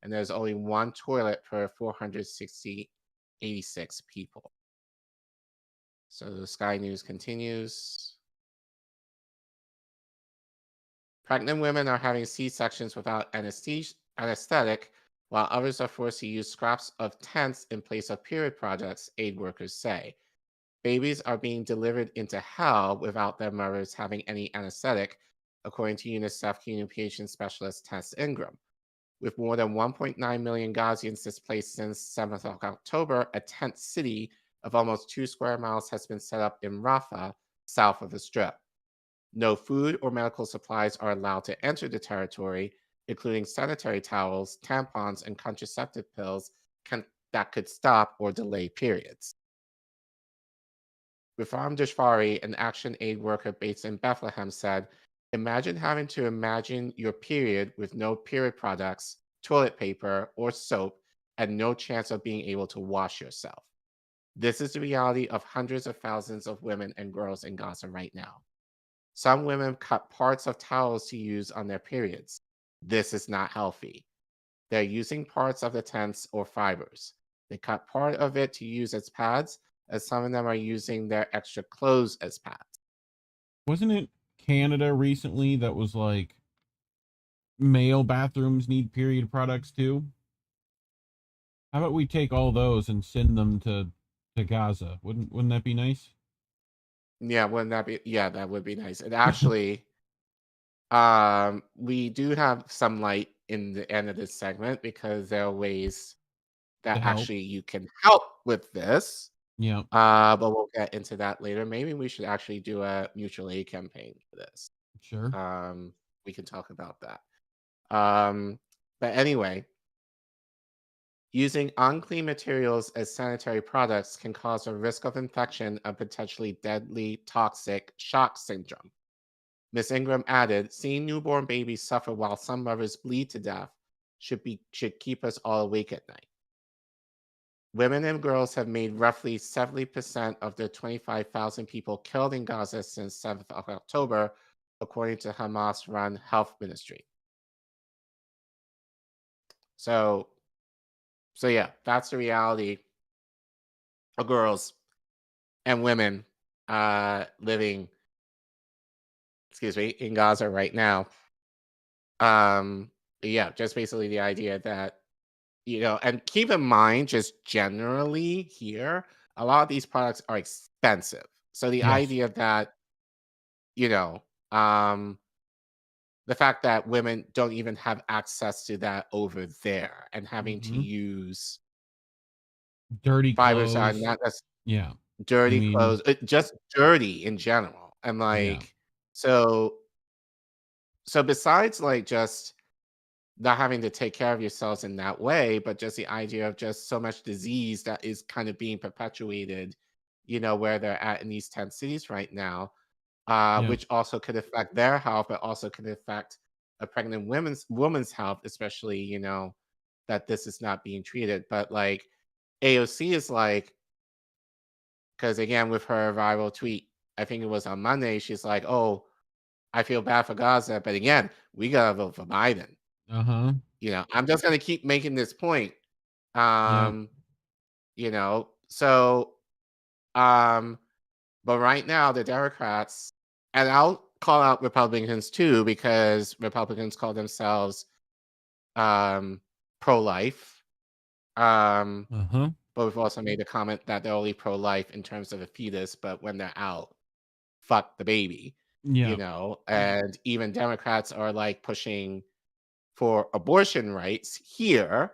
and there's only 1 toilet per 486 people. So the Sky News continues. Pregnant women are having C-sections without anesthetic, while others are forced to use scraps of tents in place of period products, aid workers say. Babies are being delivered into hell without their mothers having any anesthetic, according to UNICEF communications specialist Tess Ingram. With more than 1.9 million Gazians displaced since 7th of October, a tent city of almost 2 square miles has been set up in Rafah, south of the Strip. No food or medical supplies are allowed to enter the territory, including sanitary towels, tampons, and contraceptive pills that could stop or delay periods. Rifam Deshvari, an action aid worker based in Bethlehem, said, "Imagine having to imagine your period with no period products, toilet paper, or soap, and no chance of being able to wash yourself. This is the reality of hundreds of thousands of women and girls in Gaza right now. Some women cut parts of towels to use on their periods. this is not healthy. They're using parts of the tents or fibers. They cut part of it to use as pads, as some of them are using their extra clothes as pads. Wasn't it Canada recently that was like male bathrooms need period products too? How about we take all those and send them to Gaza? Wouldn't that be nice? Yeah, wouldn't that be? Yeah, that would be nice. And actually, we do have some light in the end of this segment because there are ways that actually you can help with this. Yeah. But we'll get into that later. Maybe we should actually do a mutual aid campaign for this. Sure. We can talk about that. But anyway, using unclean materials as sanitary products can cause a risk of infection and potentially deadly toxic shock syndrome. Ms. Ingram added, seeing newborn babies suffer while some mothers bleed to death should keep us all awake at night. Women and girls have made roughly 70% of the 25,000 people killed in Gaza since 7th of October, according to Hamas-run health ministry. So yeah, that's the reality of girls and women living, in Gaza right now. Yeah, just basically the idea that, and keep in mind, just generally here, a lot of these products are expensive. So the idea that, the fact that women don't even have access to that over there and having to use dirty fibers clothes. are not dirty clothes, just dirty in general. And so besides just not having to take care of yourselves in that way, but just the idea of just so much disease that is kind of being perpetuated, where they're at in these 10 cities right now. Which also could affect their health, but also could affect a pregnant woman's health, especially, that this is not being treated. But AOC is because again, with her viral tweet, I think it was on Monday, she's like, oh, I feel bad for Gaza, but again, we gotta vote for Biden. I'm just gonna keep making this point. But right now the Democrats, and I'll call out Republicans too, because Republicans call themselves pro-life. But we've also made a comment that they're only pro-life in terms of a fetus, but when they're out, fuck the baby. And even Democrats are pushing for abortion rights here.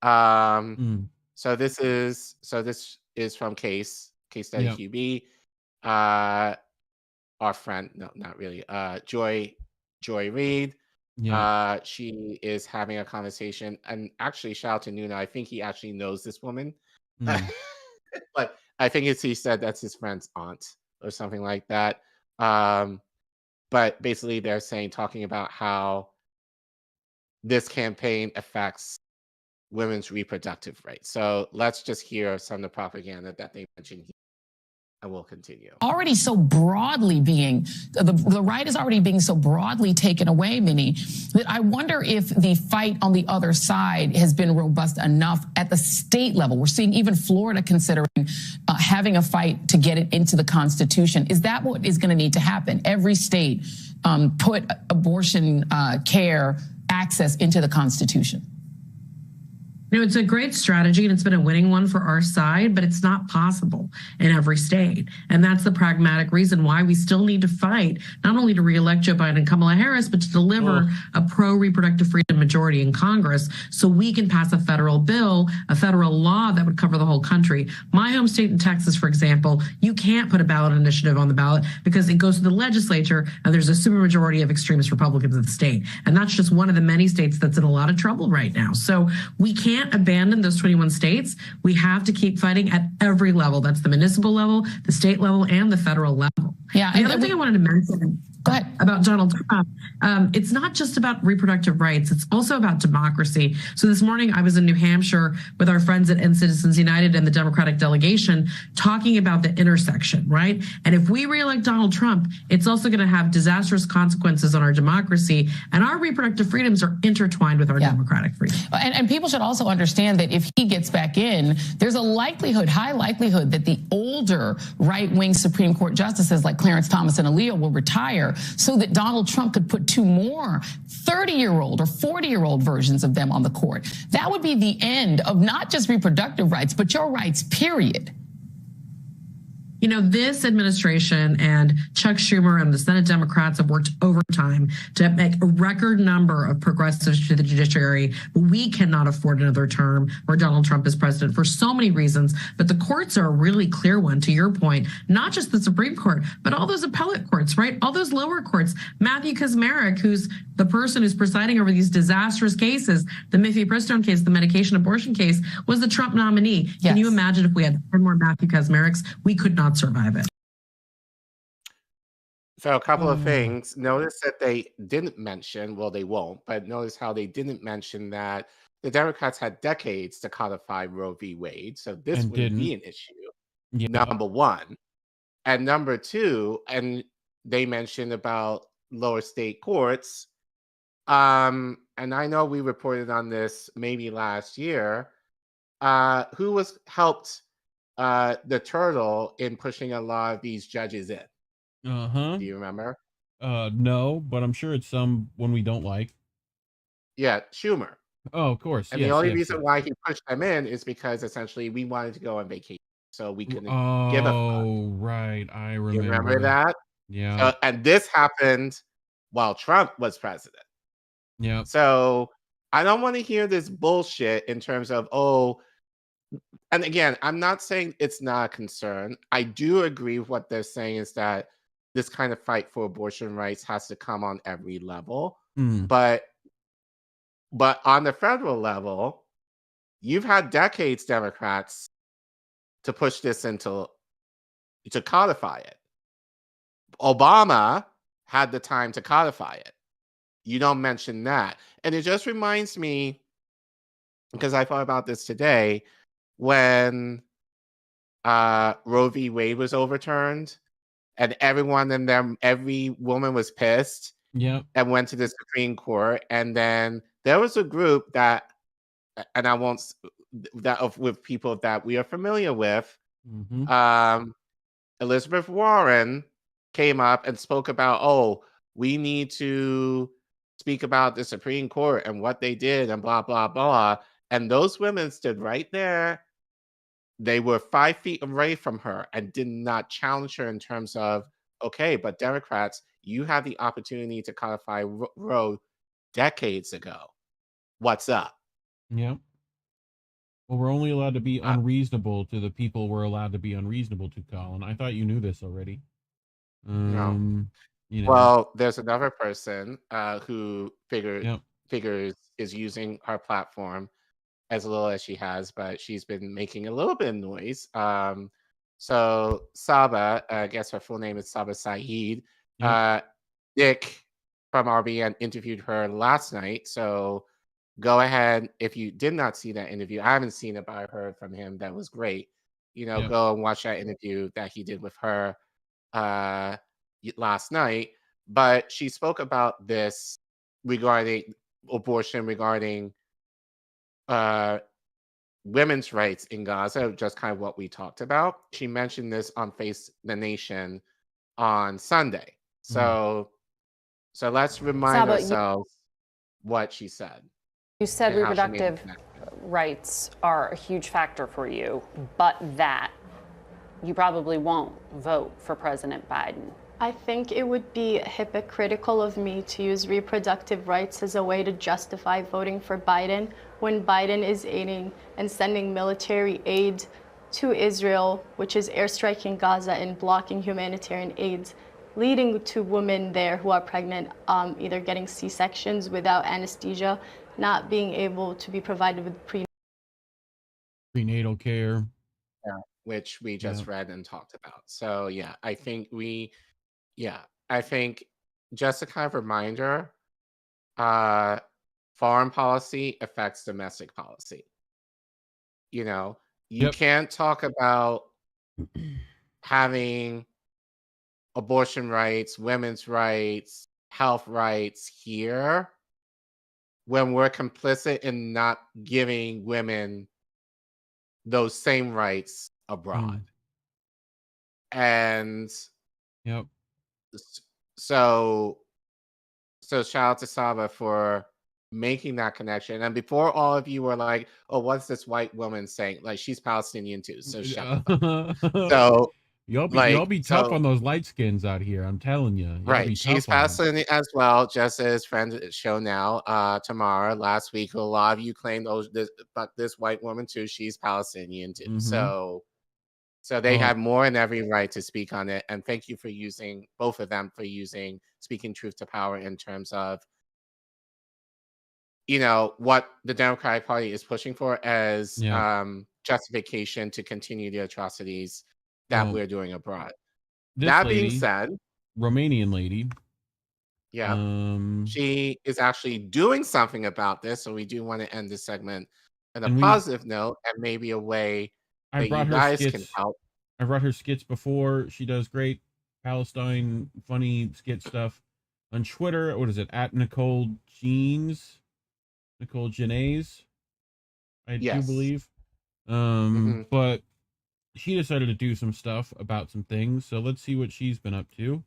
So this is from Case Study QB. Our friend, no, not really. Joy Reid. She is having a conversation, and actually, shout out to Nuna. I think he actually knows this woman, but I think he said that's his friend's aunt or something like that. But basically, they're talking about how this campaign affects women's reproductive rights. So let's just hear some of the propaganda that they mentioned here. And we'll continue. Already so broadly the right is already being so broadly taken away, Minnie, that I wonder if the fight on the other side has been robust enough at the state level. We're seeing even Florida considering having a fight to get it into the Constitution. Is that what is going to need to happen? Every state put abortion care access into the Constitution. It's a great strategy and it's been a winning one for our side, but it's not possible in every state. And that's the pragmatic reason why we still need to fight, not only to reelect Joe Biden and Kamala Harris, but to deliver a pro-reproductive freedom majority in Congress so we can pass a federal bill, a federal law that would cover the whole country. My home state in Texas, for example, you can't put a ballot initiative on the ballot because it goes to the legislature and there's a supermajority of extremist Republicans in the state. And that's just one of the many states that's in a lot of trouble right now. So we can't abandon those 21 states. We have to keep fighting at every level. That's the municipal level, the state level, and the federal level. Yeah. The other thing I wanted to mention about Donald Trump, it's not just about reproductive rights. It's also about democracy. So this morning I was in New Hampshire with our friends at End Citizens United and the Democratic delegation talking about the intersection, right? And if we reelect Donald Trump, it's also going to have disastrous consequences on our democracy, and our reproductive freedoms are intertwined with our democratic freedoms. And people should also understand that if he gets back in, there's a high likelihood that the older right-wing Supreme Court justices like Clarence Thomas and Alito will retire, so that Donald Trump could put 2 more 30-year-old or 40-year-old versions of them on the court. That would be the end of not just reproductive rights, but your rights, period. You know, this administration and Chuck Schumer and the Senate Democrats have worked overtime to make a record number of progressives to the judiciary. We cannot afford another term where Donald Trump is president for so many reasons. But the courts are a really clear one, to your point, not just the Supreme Court, but all those appellate courts, right? All those lower courts. Matthew Kacsmaryk, who's the person who's presiding over these disastrous cases, the Mifepristone case, the medication abortion case, was the Trump nominee. Yes. Can you imagine if we had 10 more Matthew Kacsmaryks? We could not survive it. So a couple of things. Notice that they didn't mention, well, they won't, but notice how they didn't mention that the Democrats had decades to codify Roe v. Wade. So this wouldn't be an issue. Yeah. Number one. And number two, and they mentioned about lower state courts. And I know we reported on this maybe last year. Who was helped the turtle in pushing a lot of these judges in? Do you remember? No, but I'm sure it's someone we don't like. Yeah, Schumer. Oh, of course. And the only reason why he pushed them in is because essentially we wanted to go on vacation, so we couldn't give a fuck. Oh, right. I remember. You remember that? Yeah. And this happened while Trump was president. Yeah. So I don't want to hear this bullshit in terms of, and again, I'm not saying it's not a concern. I do agree with what they're saying is that this kind of fight for abortion rights has to come on every level. But on the federal level, you've had decades, Democrats, to push this to codify it. Obama had the time to codify it. You don't mention that. And it just reminds me, because I thought about this today, when Roe v. Wade was overturned, and every woman was pissed, and went to the Supreme Court, and then there was a group that, and I won't, with people that we are familiar with, Elizabeth Warren came up and spoke about, we need to speak about the Supreme Court and what they did and blah, blah, blah. And those women stood right there. They were 5 feet away from her and did not challenge her in terms of, okay, but Democrats, you had the opportunity to codify Roe decades ago. What's up? Yeah. Well, we're only allowed to be unreasonable to the people we're allowed to be unreasonable to, Collin. I thought you knew this already. No. You know. Well, there's another person who figures is using our platform as little as she has, but she's been making a little bit of noise. So Saba, I guess her full name is Saba Saeed. Dick from RBN interviewed her last night. So go ahead. If you did not see that interview, I haven't seen it, but I heard from him. That was great. Go and watch that interview that he did with her last night. But she spoke about this regarding abortion, regarding women's rights in Gaza, just kind of what we talked about. She mentioned this on Face the Nation on Sunday. So let's remind ourselves what she said. You said reproductive rights are a huge factor for you, but that you probably won't vote for President Biden. I think it would be hypocritical of me to use reproductive rights as a way to justify voting for Biden when Biden is aiding and sending military aid to Israel, which is airstriking Gaza and blocking humanitarian aid, leading to women there who are pregnant, either getting C-sections without anesthesia, not being able to be provided with prenatal care. Yeah, which we just read and talked about. So yeah, I think we Yeah, I think just a kind of reminder, foreign policy affects domestic policy. You know, you can't talk about having abortion rights, women's rights, health rights here when we're complicit in not giving women those same rights abroad. And so shout out to Saba for making that connection. And before all of you were like, oh, what's this white woman saying? Like, she's Palestinian too, so shut the fuck up. So y'all be tough on those light skins out here. I'm telling you. Right, she's Palestinian as well, just as friend of the show now, Tamara. Last week, a lot of you claimed, oh, this white woman too. She's Palestinian too. So they have more than every right to speak on it. And thank you for using both of them for using speaking truth to power in terms of, you know, what the Democratic Party is pushing for as justification to continue the atrocities that we're doing abroad. That being said, Romanian lady. Yeah. She is actually doing something about this. So we do want to end this segment on a positive note and maybe a way that you guys can help. I brought her skits before. She does great Palestine funny skit stuff on Twitter. What is it? At Nicole Jeans. Nicole Genaise, I do believe. But she decided to do some stuff about some things. So let's see what she's been up to.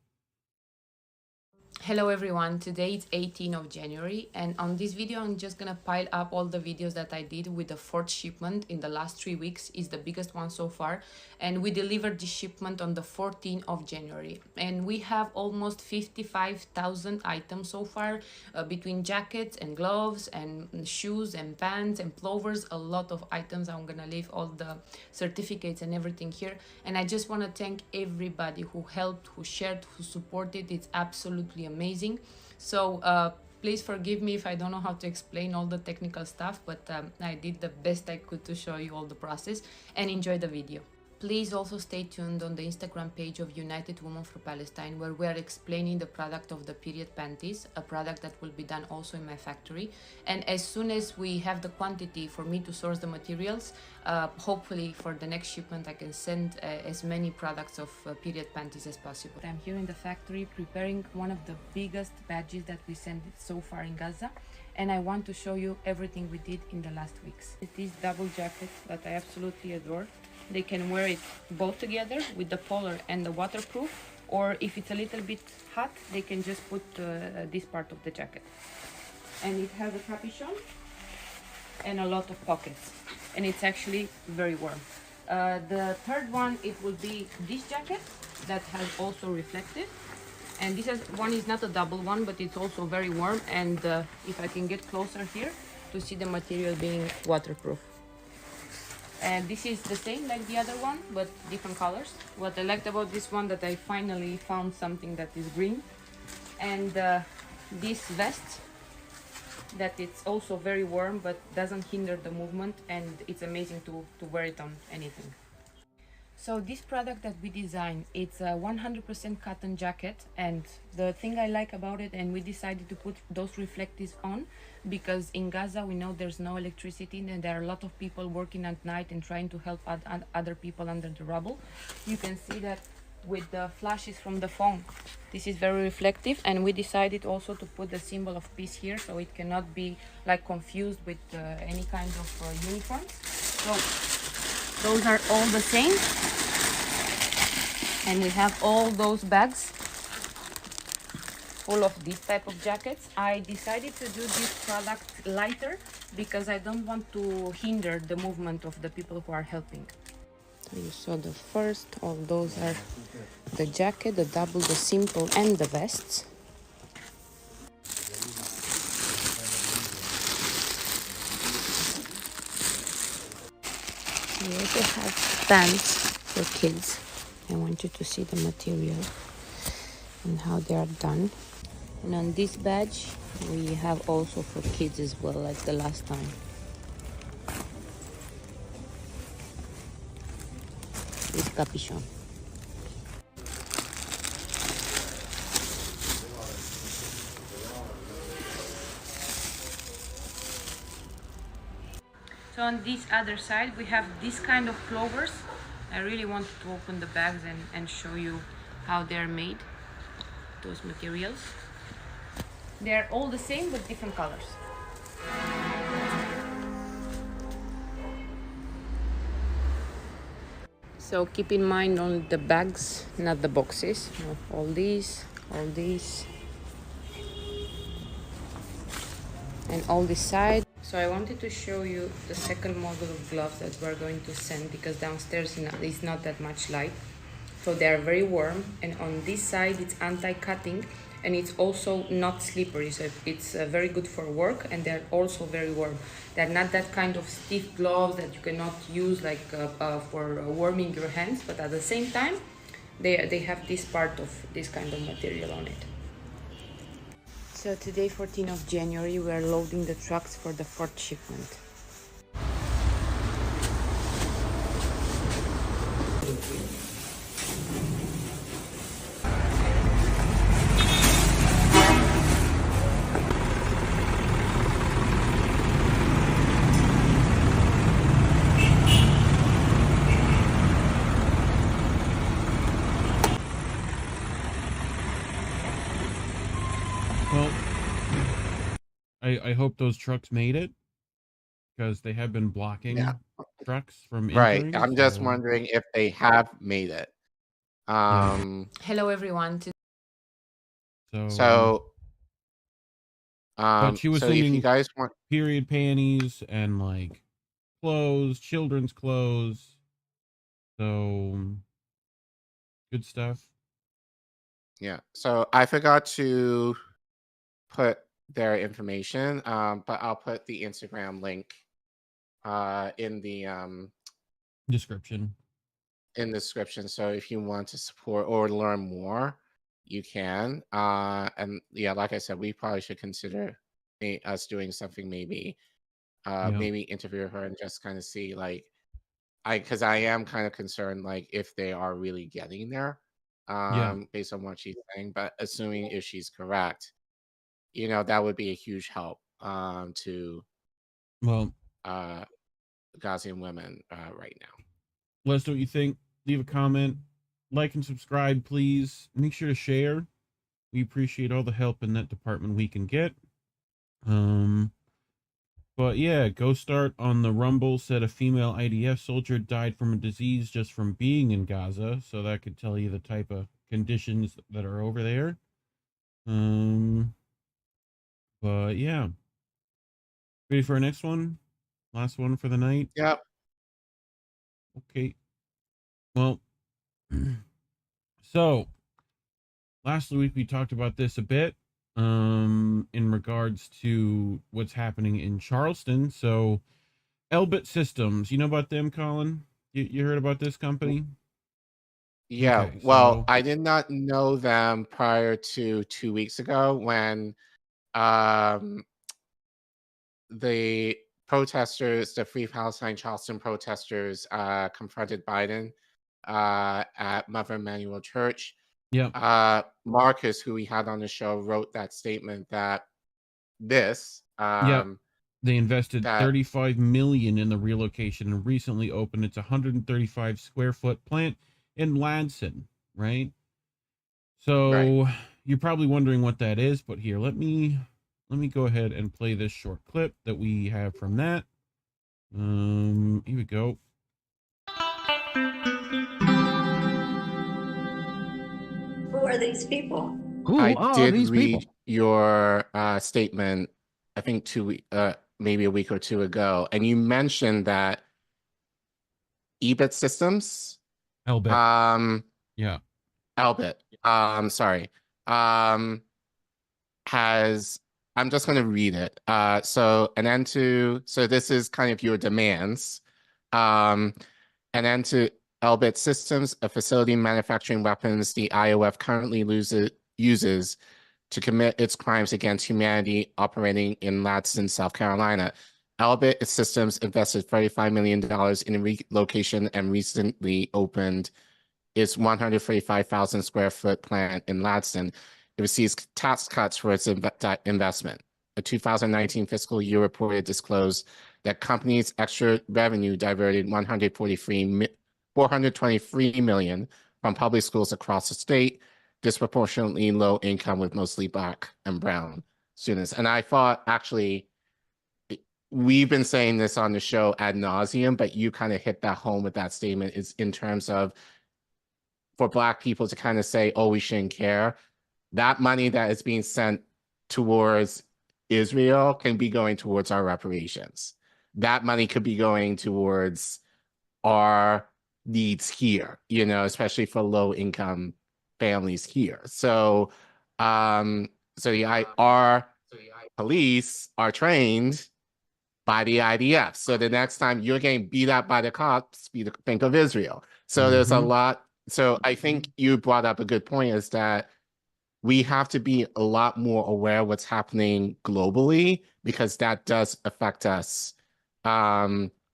Hello everyone, today it's 18th of January and on this video I'm just gonna pile up all the videos that I did with the 4th shipment in the last 3 weeks. Is the biggest one so far, and we delivered this shipment on the 14th of January and we have almost 55,000 items so far, between jackets and gloves and shoes and pants and plovers, a lot of items. I'm gonna leave all the certificates and everything here, and I just want to thank everybody who helped, who shared, who supported. It's absolutely amazing. So please forgive me if I don't know how to explain all the technical stuff, but I did the best I could to show you all the process, and enjoy the video. Please also stay tuned on the Instagram page of United Women for Palestine, where we are explaining the product of the period panties, a product that will be done also in my factory. And as soon as we have the quantity for me to source the materials, hopefully for the next shipment I can send as many products of period panties as possible. I'm here in the factory preparing one of the biggest badges that we sent so far in Gaza, and I want to show you everything we did in the last weeks. It is double jacket that I absolutely adore. They can wear it both together with the polar and the waterproof, or if it's a little bit hot, they can just put this part of the jacket. And it has a capuchon and a lot of pockets, and it's actually very warm. The third one, it will be this jacket that has also reflective, and this one is not a double one, but it's also very warm. And if I can get closer here to see the material being waterproof. And this is the same like the other one, but different colors. What I liked about this one, that I finally found something that is green. And this vest, that it's also very warm, but doesn't hinder the movement, and it's amazing to wear it on anything. So this product that we designed, it's a 100% cotton jacket, and the thing I like about it, and we decided to put those reflectives on, because in Gaza we know there's no electricity and there are a lot of people working at night and trying to help other people under the rubble. You can see that with the flashes from the phone, this is very reflective, and we decided also to put the symbol of peace here so it cannot be like confused with any kind of uniforms. So those are all the same, and we have all those bags full of this type of jackets. I decided to do this product lighter because I don't want to hinder the movement of the people who are helping. So you saw the first, all those are the jacket, the double, the simple, and the vests. We also have pants for kids. I want you to see the material and how they are done. And on this badge, we have also for kids as well, like the last time. This capuchon. So on this other side, we have this kind of clovers. I really wanted to open the bags and show you how they're made, those materials. They're all the same, but different colors. So keep in mind on the bags, not the boxes. All these, and all this side. So I wanted to show you the second model of gloves that we're going to send, because downstairs is not that much light. So they are very warm, and on this side it's anti-cutting, and it's also not slippery, so it's very good for work, and they're also very warm. They're not that kind of stiff gloves that you cannot use like for warming your hands, but at the same time they have this part of this kind of material on it. So today, 14th of January, we are loading the trucks for the 4th shipment. I hope those trucks made it, because they have been blocking trucks from entering. Right. I'm just wondering if they have made it. Hello, everyone. But she was so if sending you guys want period panties and like clothes, children's clothes. So good stuff. Yeah. So I forgot to put their information, but I'll put the Instagram link in the description. So if you want to support or learn more, you can. And yeah, like I said, we probably should consider us doing something, maybe maybe interview her and just kind of see, like, because I am kind of concerned, like, if they are really getting there, based on what she's saying. But assuming if she's correct, you know, that would be a huge help to Gazan women right now. Let us know what you think. Leave a comment, like and subscribe, please. Make sure to share. We appreciate all the help in that department we can get. But yeah, Go Start on the Rumble said a female IDF soldier died from a disease just from being in Gaza, so that could tell you the type of conditions that are over there. But yeah, ready for our next one? Last one for the night? Yep. Okay. Well, so last week we talked about this a bit in regards to what's happening in Charleston. So Elbit Systems, you know about them, Collin? You heard about this company? Yeah, Okay, well, I did not know them prior to 2 weeks ago when the protesters, the Free Palestine Charleston protesters, confronted Biden at Mother Emanuel Church. Yeah. Marcus, who we had on the show, wrote that statement that they invested $35 million in the relocation and recently opened its 135 square foot plant in Ladson, right? So you're probably wondering what that is, but here, let me go ahead and play this short clip that we have from that. Here we go. Who are these people? I did read your statement, I think maybe a week or two ago, and you mentioned that Elbit Systems, Elbit, Elbit, sorry, has. I'm just going to read it. So this is kind of your demands. An end to Elbit Systems, a facility manufacturing weapons the IOF currently uses to commit its crimes against humanity, operating in Ladson, South Carolina. Elbit Systems invested $35 million in relocation and recently opened its 135,000 square foot plant in Ladson. It receives tax cuts for its investment. A 2019 fiscal year report disclosed that companies' extra revenue diverted $423 million from public schools across the state, disproportionately low income with mostly Black and brown students. And I thought, actually, we've been saying this on the show ad nauseum, but you kind of hit that home with that statement, is in terms of for Black people to kind of say, oh, we shouldn't care. That money that is being sent towards Israel can be going towards our reparations. That money could be going towards our needs here, you know, especially for low income families here. So, our police are trained by the IDF. So the next time you're getting beat up by the cops, think of Israel. So there's a lot. So I think you brought up a good point, is that we have to be a lot more aware of what's happening globally, because that does affect us,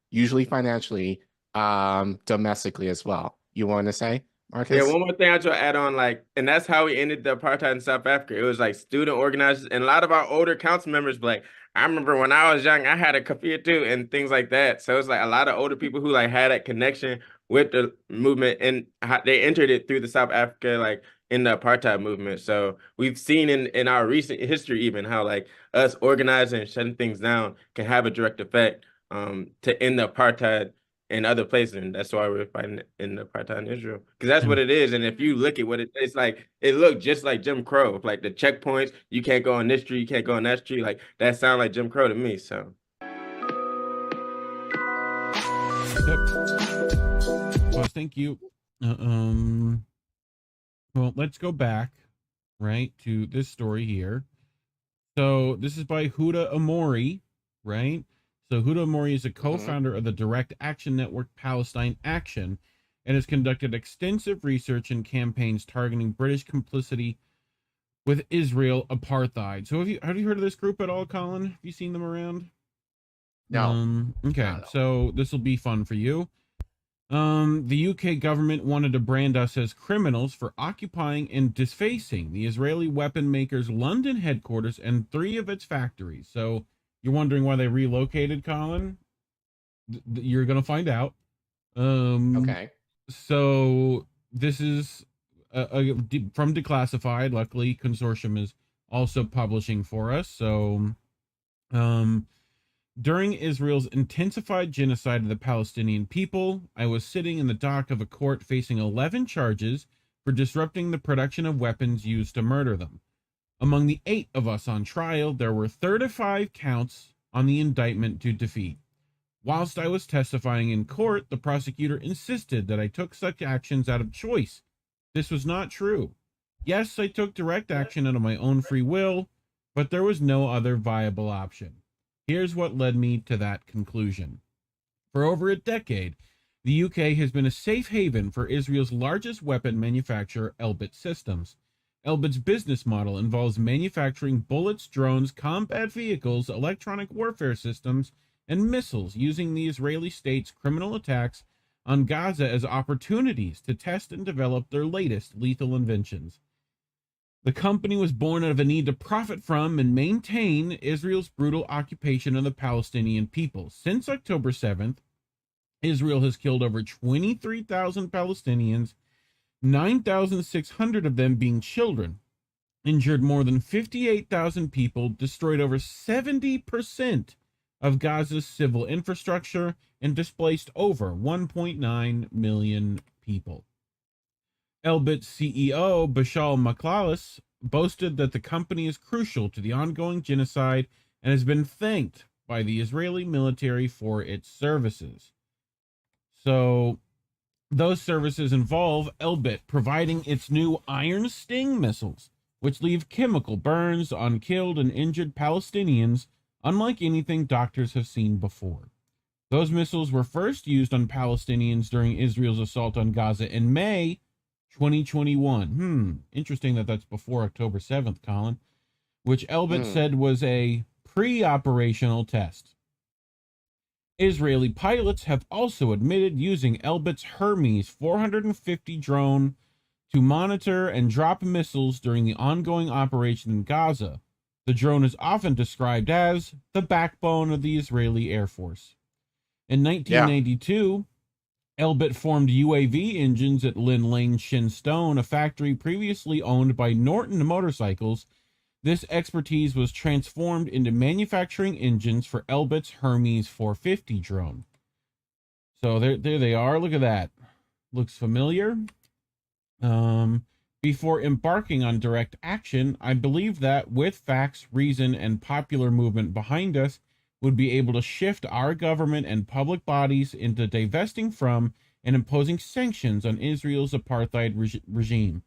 usually financially, domestically as well. You want to say, Marcus? Yeah, one more thing I just add on, like, and that's how we ended the apartheid in South Africa. It was like student organizers, and a lot of our older council members, like, I remember when I was young, I had a kafir too, and things like that. So it's like a lot of older people who like had that connection with the movement, and they entered it through the South Africa, like in the apartheid movement. So we've seen in our recent history even how like us organizing and shutting things down can have a direct effect to end the apartheid in other places, and that's why we're fighting in the apartheid in Israel, because that's what it is. And if you look at what it's like, it looked just like Jim Crow, like the checkpoints. You can't go on this street, you can't go on that street. Like that sound like Jim Crow to me. So. Yep. Well, thank you. Well, let's go back right to this story here. So this is by Huda Amori, right? So Huda Amori is a co-founder of the Direct Action Network Palestine Action, and has conducted extensive research and campaigns targeting British complicity with Israel apartheid. So have you heard of this group at all, Colin? Have you seen them around? No. Okay, No. so this will be fun for you. The UK government wanted to brand us as criminals for occupying and defacing the Israeli weapon maker's London headquarters and 3 of its factories. So you're wondering why they relocated, Colin? You're going to find out. Okay. So this is from Declassified. Luckily, Consortium is also publishing for us. So during Israel's intensified genocide of the Palestinian people, I was sitting in the dock of a court facing 11 charges for disrupting the production of weapons used to murder them. Among the 8 of us on trial, there were 35 counts on the indictment to defeat. Whilst I was testifying in court, the prosecutor insisted that I took such actions out of choice. This was not true. Yes, I took direct action out of my own free will, but there was no other viable option. Here's what led me to that conclusion. For over a decade, the UK has been a safe haven for Israel's largest weapon manufacturer, Elbit Systems. Elbit's business model involves manufacturing bullets, drones, combat vehicles, electronic warfare systems, and missiles, using the Israeli state's criminal attacks on Gaza as opportunities to test and develop their latest lethal inventions. The company was born out of a need to profit from and maintain Israel's brutal occupation of the Palestinian people. Since October 7th, Israel has killed over 23,000 Palestinians, 9,600 of them being children, injured more than 58,000 people, destroyed over 70% of Gaza's civil infrastructure, and displaced over 1.9 million people. Elbit CEO Bashal Maklalis boasted that the company is crucial to the ongoing genocide and has been thanked by the Israeli military for its services. So those services involve Elbit providing its new Iron Sting missiles, which leave chemical burns on killed and injured Palestinians, unlike anything doctors have seen before. Those missiles were first used on Palestinians during Israel's assault on Gaza in May 2021. Interesting that that's before October 7th, Colin, which Elbit said was a pre-operational test. Israeli pilots have also admitted using Elbit's Hermes 450 drone to monitor and drop missiles during the ongoing operation in Gaza. The drone is often described as the backbone of the Israeli Air Force. In 1992, Elbit formed UAV engines at Lynn Lane Shinstone, a factory previously owned by Norton Motorcycles. This expertise was transformed into manufacturing engines for Elbit's Hermes 450 drone. So there they are. Look at that. Looks familiar. Before embarking on direct action, I believed that with facts, reason, and popular movement behind us, would be able to shift our government and public bodies into divesting from and imposing sanctions on Israel's apartheid regime.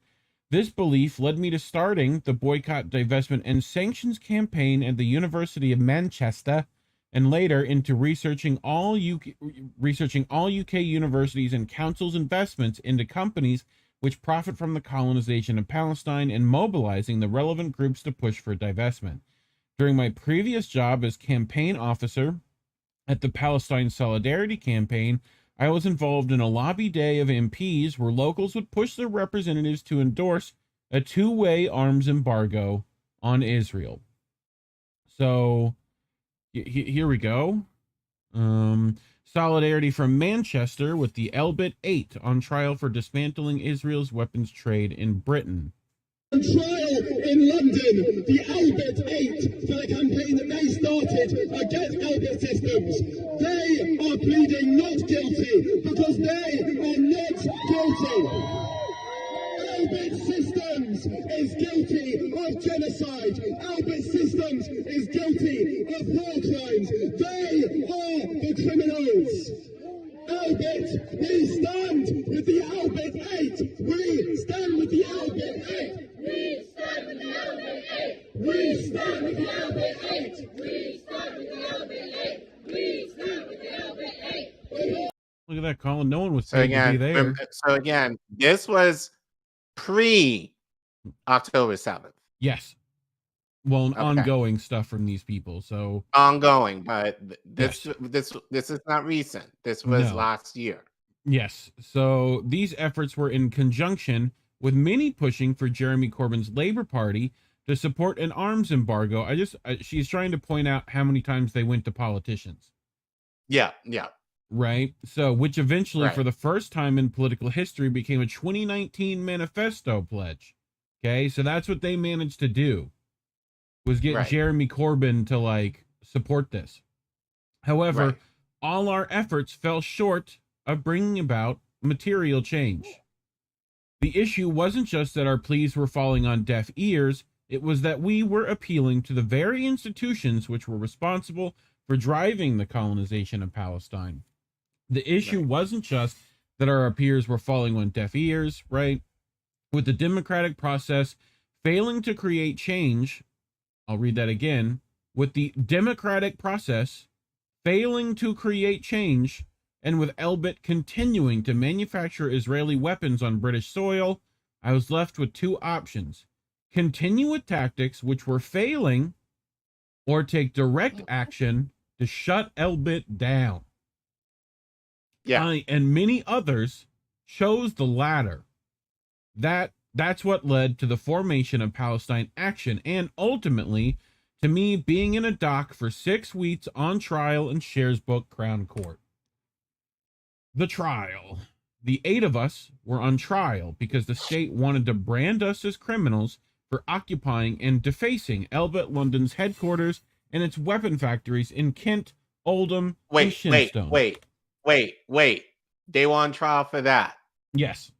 This belief led me to starting the Boycott, Divestment, and Sanctions campaign at the University of Manchester, and later into researching all UK universities and councils' investments into companies which profit from the colonization of Palestine and mobilizing the relevant groups to push for divestment. During my previous job as campaign officer at the Palestine Solidarity Campaign, I was involved in a lobby day of MPs where locals would push their representatives to endorse a two-way arms embargo on Israel. So here we go. Solidarity from Manchester with the Elbit 8 on trial for dismantling Israel's weapons trade in Britain. On trial in London, the Elbit 8 for the campaign that they started against Elbit Systems. They are pleading not guilty because they are not guilty. Elbit Systems is guilty of genocide. Elbit Systems is guilty of war crimes. They are the criminals. Elbit, we stand with the Elbit 8. We stand with the Elbit 8. We stand with the Elbit 8. We stand with the Elbit 8. We stand with the Elbit 8. We stand with the Elbit 8. Look at that, Collin. No one was saying to be there. So again, this was pre-October 7th. Yes. Well, ongoing stuff from these people. So ongoing, but this is not recent. This was last year. Yes. So these efforts were in conjunction with many pushing for Jeremy Corbyn's Labour Party to support an arms embargo. She's trying to point out how many times they went to politicians. Yeah. Right. So, which eventually, for the first time in political history, became a 2019 manifesto pledge. Okay. So that's what they managed to do, was get Jeremy Corbyn to support this. However, all our efforts fell short of bringing about material change. The issue wasn't just that our pleas were falling on deaf ears, it was that we were appealing to the very institutions which were responsible for driving the colonization of Palestine. The issue wasn't just that our appeals were falling on deaf ears, right? With the democratic process failing to create change, I'll read that again. With the democratic process failing to create change, and with Elbit continuing to manufacture Israeli weapons on British soil, I was left with two options. Continue with tactics which were failing, or take direct action to shut Elbit down. And many others chose the latter. That's what led to the formation of Palestine Action, and ultimately to me being in a dock for 6 weeks on trial in Sherbrooke Crown Court. The trial. The 8 of us were on trial because the state wanted to brand us as criminals for occupying and defacing Elbit London's headquarters and its weapon factories in Kent, Oldham, and Shinstone. Wait. They were on trial for that. Yes.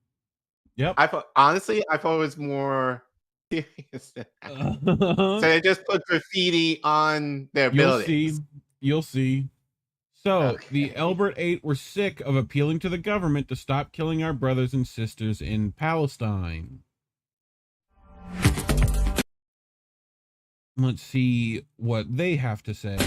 Yep. I thought it was more serious than that. So they just put graffiti on their buildings. You'll see. So the Elbit 8 were sick of appealing to the government to stop killing our brothers and sisters in Palestine. Let's see what they have to say.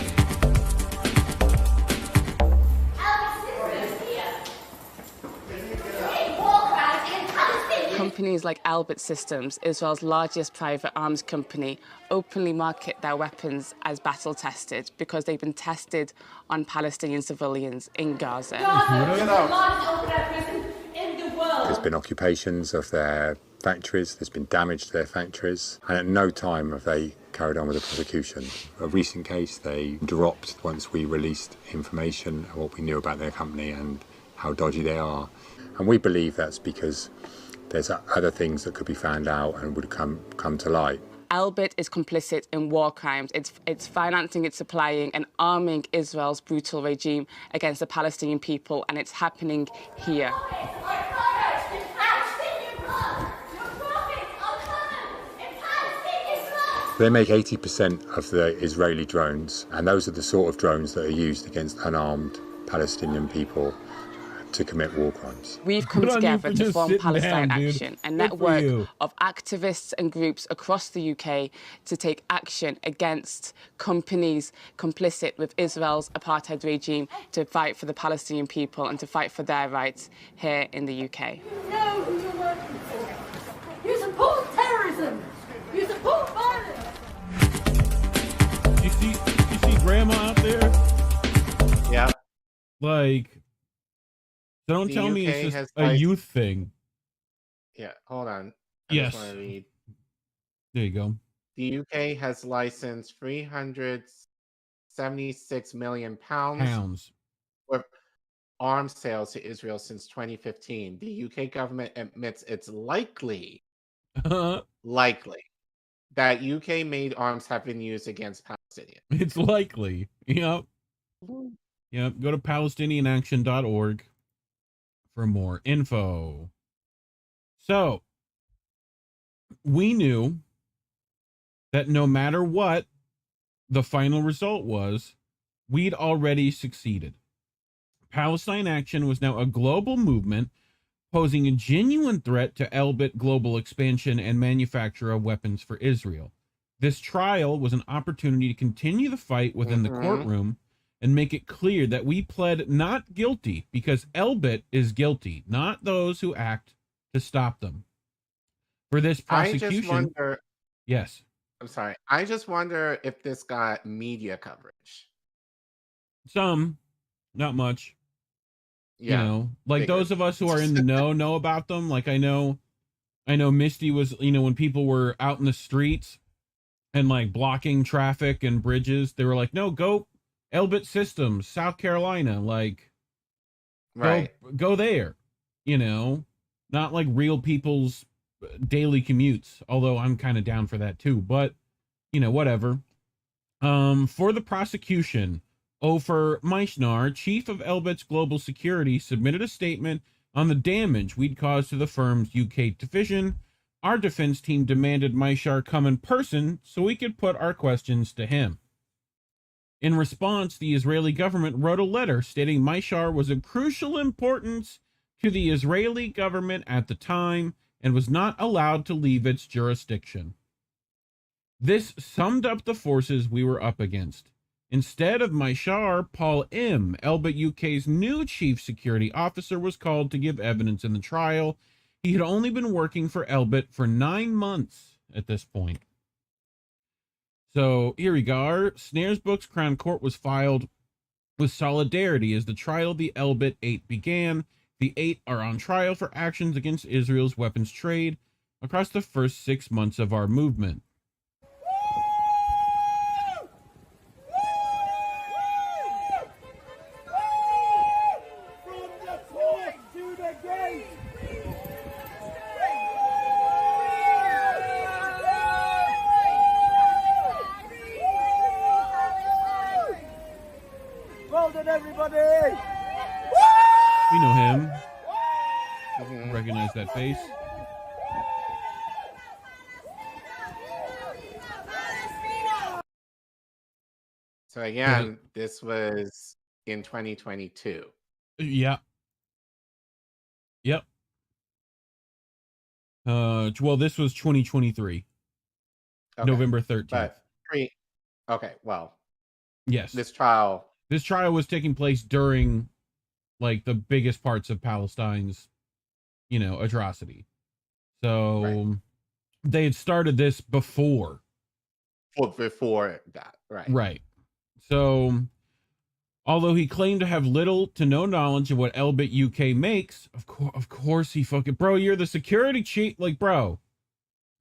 Companies like Elbit Systems, Israel's largest private arms company, openly market their weapons as battle-tested because they've been tested on Palestinian civilians in Gaza. There's been occupations of their factories, there's been damage to their factories, and at no time have they carried on with the prosecution. A recent case they dropped once we released information on what we knew about their company and how dodgy they are. And we believe that's because there's other things that could be found out and would come to light. Elbit is complicit in war crimes. It's financing, it's supplying and arming Israel's brutal regime against the Palestinian people, and it's happening here. They make 80% of the Israeli drones, and those are the sort of drones that are used against unarmed Palestinian people to commit war crimes. We've come together to form Palestine Action, a network of activists and groups across the UK to take action against companies complicit with Israel's apartheid regime, to fight for the Palestinian people and to fight for their rights here in the UK. You know who you're working for. You support terrorism. You support violence. You see Grandma out there? Yeah. Like, don't tell me it's just a youth thing. Yeah, hold on. Yes. Just want to read. There you go. The UK has licensed 376 million pounds for arms sales to Israel since 2015. The UK government admits it's likely that UK-made arms have been used against Palestinians. It's likely. Yep. Yep. Go to PalestinianAction.org for more info. So, we knew that no matter what the final result was, we'd already succeeded. Palestine Action was now a global movement posing a genuine threat to Elbit global expansion and manufacture of weapons for Israel. This trial was an opportunity to continue the fight within the courtroom and make it clear that we pled not guilty because Elbit is guilty, not those who act to stop them. For this prosecution... I just wonder... Yes. I'm sorry. I just wonder if this got media coverage. Some. Not much. Yeah. You know, like those of us who are in the know about them. Like I know Misty was, when people were out in the streets and like blocking traffic and bridges, they were like, no, go Elbit Systems, South Carolina, like, go there, not like real people's daily commutes. Although I'm kind of down for that too, but whatever. For the prosecution, Ofer Meishnar, chief of Elbit's global security, submitted a statement on the damage we'd caused to the firm's UK division. Our defense team demanded Meishnar come in person so we could put our questions to him. In response, the Israeli government wrote a letter stating Meishnar was of crucial importance to the Israeli government at the time and was not allowed to leave its jurisdiction. This summed up the forces we were up against. Instead of Meishnar, Paul M., Elbit UK's new chief security officer, was called to give evidence in the trial. He had only been working for Elbit for 9 months at this point. So here we go. Snares Books Crown Court was filed with solidarity as the trial of the Elbit 8 began. The 8 are on trial for actions against Israel's weapons trade across the first 6 months of our movement. Everybody! We know him. Recognize that face. So again, this was in 2022. Yeah. Yep. Well, this was 2023. Okay. November 13th. Okay, well. Yes. This trial was taking place during like the biggest parts of Palestine's, atrocity. So they had started this before. Before that, right. Right. So although he claimed to have little to no knowledge of what Elbit UK makes, of course he fucking, bro, you're the security chief, like, bro.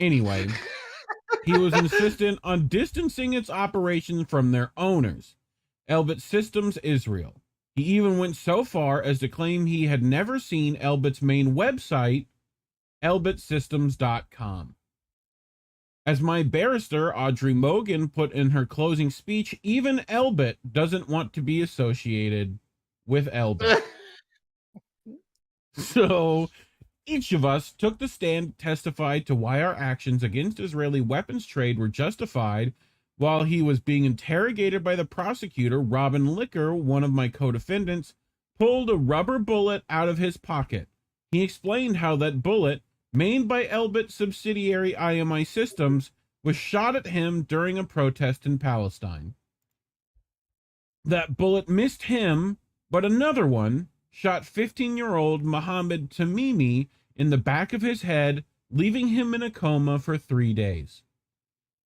Anyway, He was insistent on distancing its operations from their owners, Elbit Systems Israel. He even went so far as to claim he had never seen Elbit's main website, elbitsystems.com. As my barrister, Audrey Mogan, put in her closing speech, even Elbit doesn't want to be associated with Elbit. So each of us took the stand, testified to why our actions against Israeli weapons trade were justified. While he was being interrogated by the prosecutor, Robin Licker, one of my co-defendants, pulled a rubber bullet out of his pocket. He explained how that bullet, made by Elbit subsidiary IMI Systems, was shot at him during a protest in Palestine. That bullet missed him, but another one shot 15-year-old Mohammed Tamimi in the back of his head, leaving him in a coma for 3 days.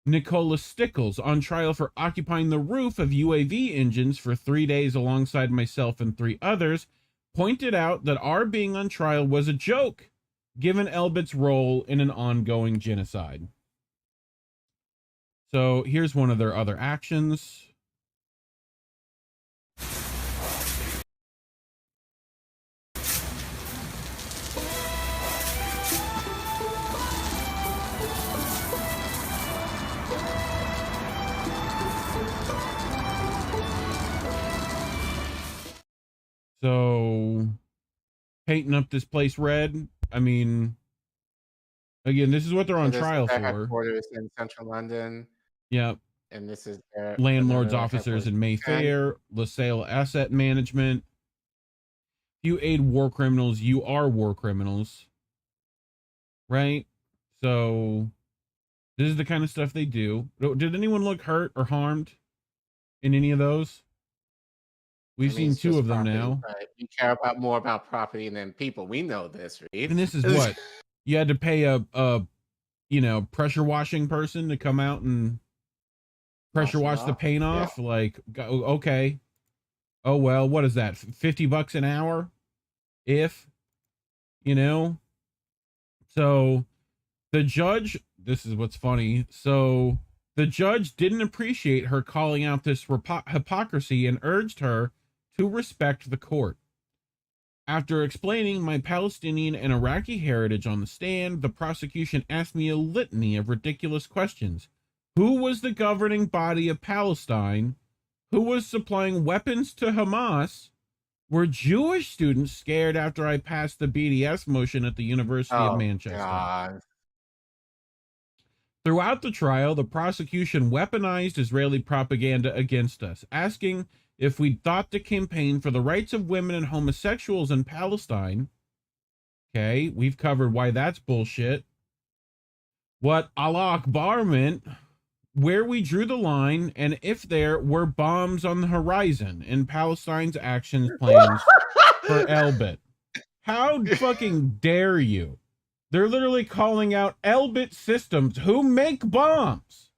Nicola Stickles, on trial for occupying the roof of UAV engines for 3 days alongside myself and 3 others, pointed out that our being on trial was a joke, given Elbit's role in an ongoing genocide. So here's one of their other actions. So, painting up this place red. I mean, again, this is what they're on trial for. Headquarters in central London. Yep. And this is their landlords' officers in Mayfair, LaSalle Asset Management. If you aid war criminals, you are war criminals. Right? So, this is the kind of stuff they do. Did anyone look hurt or harmed in any of those? We've seen 2 of them now. Right? You care about more about property than people. We know this, Reef. And this is what you had to pay a pressure washing person to come out and pressure wash the paint off. Yeah. Like, okay, oh well, what is that? $50 an hour, if So the judge. This is what's funny. So the judge didn't appreciate her calling out this hypocrisy and urged her to respect the court. After explaining my Palestinian and Iraqi heritage on the stand, the prosecution asked me a litany of ridiculous questions. Who was the governing body of Palestine? Who was supplying weapons to Hamas? Were Jewish students scared after I passed the BDS motion at the University of Manchester? God. Throughout the trial, the prosecution weaponized Israeli propaganda against us, asking if we thought to campaign for the rights of women and homosexuals in Palestine. Okay, we've covered why that's bullshit. What Allah Akbar meant, where we drew the line, and if there were bombs on the horizon in Palestine's actions plans for Elbit. How fucking dare you? They're literally calling out Elbit Systems, who make bombs.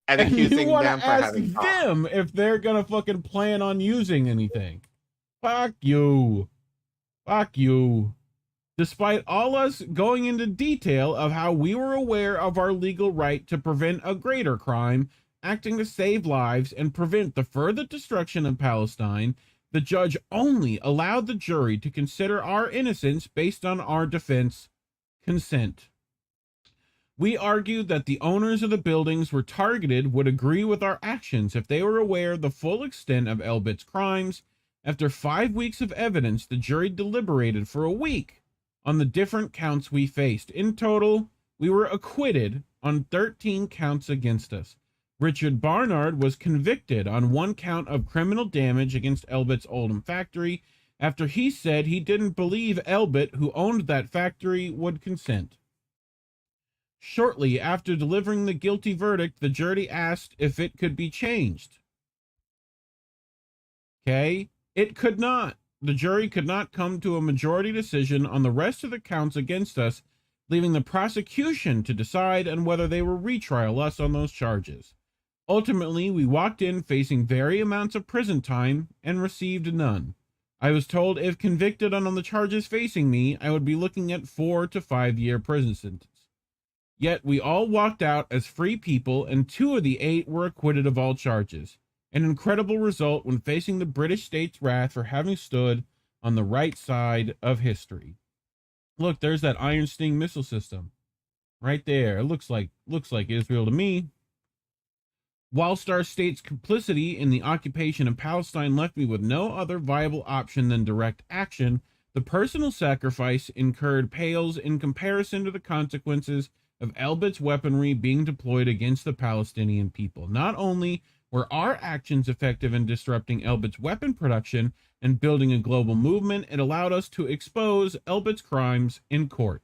And accusing you them for having them if they're gonna fucking plan on using anything. Fuck you. Fuck you. Despite all us going into detail of how we were aware of our legal right to prevent a greater crime, acting to save lives and prevent the further destruction of Palestine, the judge only allowed the jury to consider our innocence based on our defense consent. We argued that the owners of the buildings were targeted would agree with our actions if they were aware of the full extent of Elbit's crimes. After 5 weeks of evidence, the jury deliberated for a week on the different counts we faced. In total, we were acquitted on 13 counts against us. Richard Barnard was convicted on 1 count of criminal damage against Elbit's Oldham factory after he said he didn't believe Elbit, who owned that factory, would consent. Shortly after delivering the guilty verdict, the jury asked if it could be changed. Okay, it could not. The jury could not come to a majority decision on the rest of the counts against us, leaving the prosecution to decide on whether they will retrial us on those charges. Ultimately, we walked in facing varying amounts of prison time and received none. I was told if convicted on the charges facing me, I would be looking at 4 to 5 year prison sentence. Yet we all walked out as free people, and 2 of the 8 were acquitted of all charges. An incredible result when facing the British state's wrath for having stood on the right side of history. Look, there's that Iron Sting missile system. Right there. It looks like Israel to me. Whilst our state's complicity in the occupation of Palestine left me with no other viable option than direct action, the personal sacrifice incurred pales in comparison to the consequences of Elbit's weaponry being deployed against the Palestinian people. Not only were our actions effective in disrupting Elbit's weapon production and building a global movement, it allowed us to expose Elbit's crimes in court.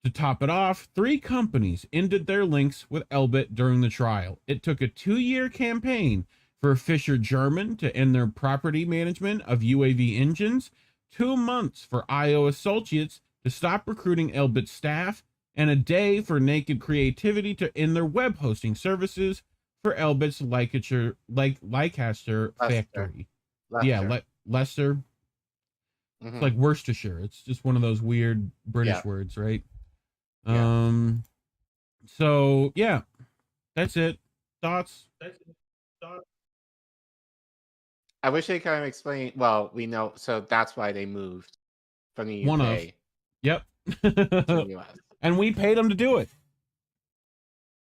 To top it off, 3 companies ended their links with Elbit during the trial. It took a 2-year campaign for Fisher German to end their property management of UAV engines, 2 months for IO Associates to stop recruiting Elbit staff, and a day for Naked Creativity to end their web hosting services for Elbit's Leicester factory. Yeah, Leicester. It's like Worcestershire. It's just one of those weird British words, right? So yeah, that's it. Thoughts? I wish they kind of explained. Well, we know, so that's why they moved from the UK. One of. Yep. To the US. And we paid them to do it.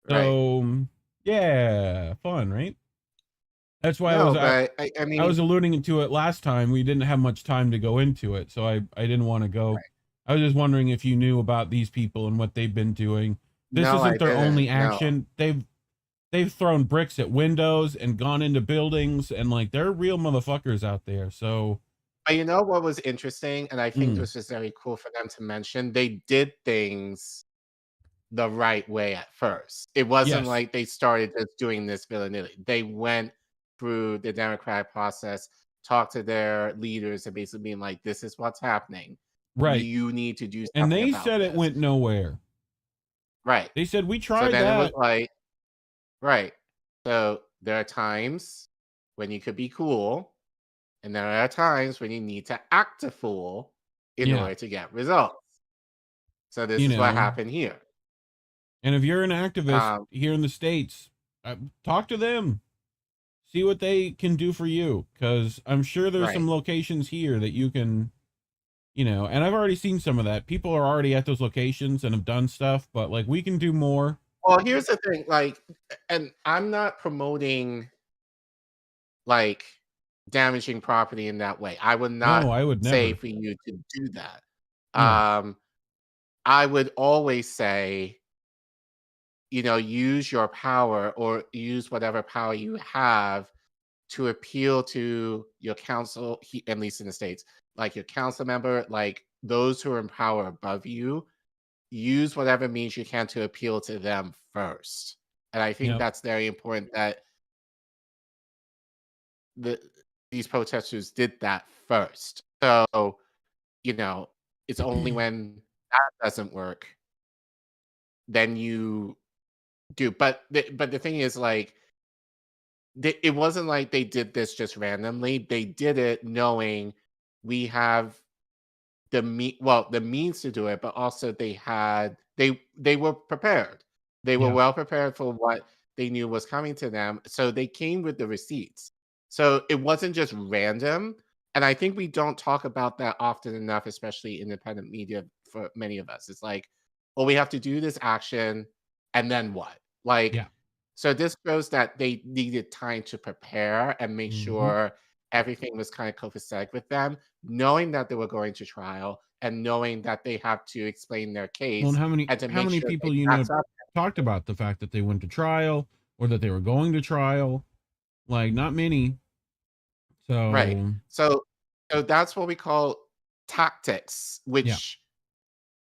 So yeah, fun, right? That's why I mean, I was alluding to it last time. We didn't have much time to go into it, so I didn't want to go. Right. I was just wondering if you knew about these people and what they've been doing. This isn't their only action. No. They've thrown bricks at windows and gone into buildings, and like they're real motherfuckers out there. So, but you know what was interesting, and I think this is very cool for them to mention. They did things the right way at first. It wasn't like they started just doing this willy-nilly. They went through the democratic process, talked to their leaders, and basically being like, "This is what's happening. Right. You need to do something." And they said it went nowhere. Right. They said we tried so then that. It was like, right. So there are times when you could be cool, and there are times when you need to act a fool in order to get results. So this is what happened here. And if you're an activist here in the States, talk to them. See what they can do for you, because I'm sure there's some locations here that you can, and I've already seen some of that. People are already at those locations and have done stuff, but like we can do more. Well, here's the thing, like, and I'm not promoting like damaging property in that way. I would not say for you to do that. I would always say, use your power or use whatever power you have to appeal to your council, at least in the States, like your council member, like those who are in power above you. Use whatever means you can to appeal to them first. And I think that's very important that these protesters did that first. So, it's only when that doesn't work, then you do. But the thing is, like, it wasn't like they did this just randomly. They did it knowing we have the means to do it, but also they were prepared. They were well prepared for what they knew was coming to them. So they came with the receipts. So it wasn't just random. And I think we don't talk about that often enough, especially independent media for many of us. It's like, well, we have to do this action and then what? So this shows that they needed time to prepare and make sure everything was kind of copacetic with them, knowing that they were going to trial and knowing that they have to explain their case. Well, and how many people talked about the fact that they went to trial or that they were going to trial? Like, not many. So So that's what we call tactics, which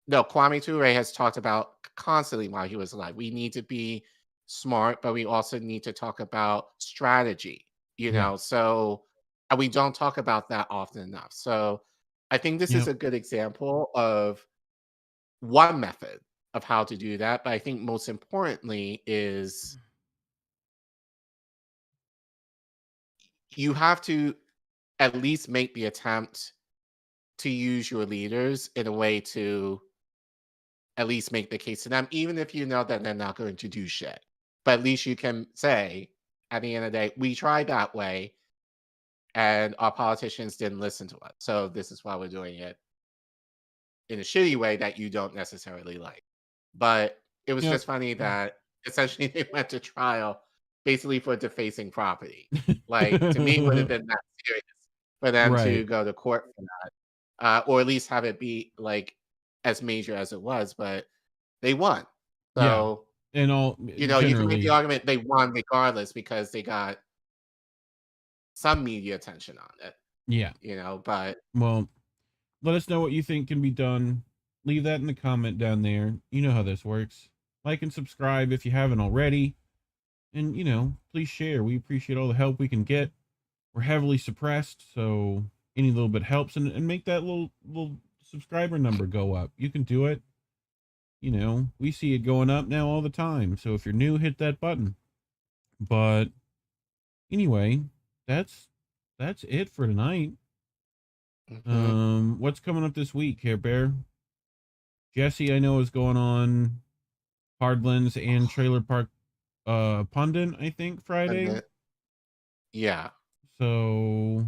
Kwame Ture has talked about constantly while he was alive. We need to be smart, but we also need to talk about strategy, so we don't talk about that often enough. So I think this is a good example of one method of how to do that. But I think most importantly is you have to at least make the attempt to use your leaders in a way to at least make the case to them, even if you know that they're not going to do shit. But at least you can say, at the end of the day, we tried that way, and our politicians didn't listen to us. So this is why we're doing it in a shitty way that you don't necessarily like. But it was just funny that essentially they went to trial basically for defacing property. Like, to me, it would have been that serious for them to go to court for that, or at least have it be like as major as it was. But they won. So, and all, you know, you can make the argument they won regardless because they got some media attention on it. Yeah. You know, but well, let us know what you think can be done. Leave that in the comment down there. You know how this works. Like and subscribe if you haven't already. And, you know, please share. We appreciate all the help we can get. We're heavily suppressed, so any little bit helps. And make that little subscriber number go up. You can do it. You know, we see it going up now all the time. So if you're new, hit that button. But anyway, that's it for tonight. What's coming up this week, Care Bear? Jesse, I know, is going on Hardlands and Trailer Park Pundit, I think, Friday. Yeah. So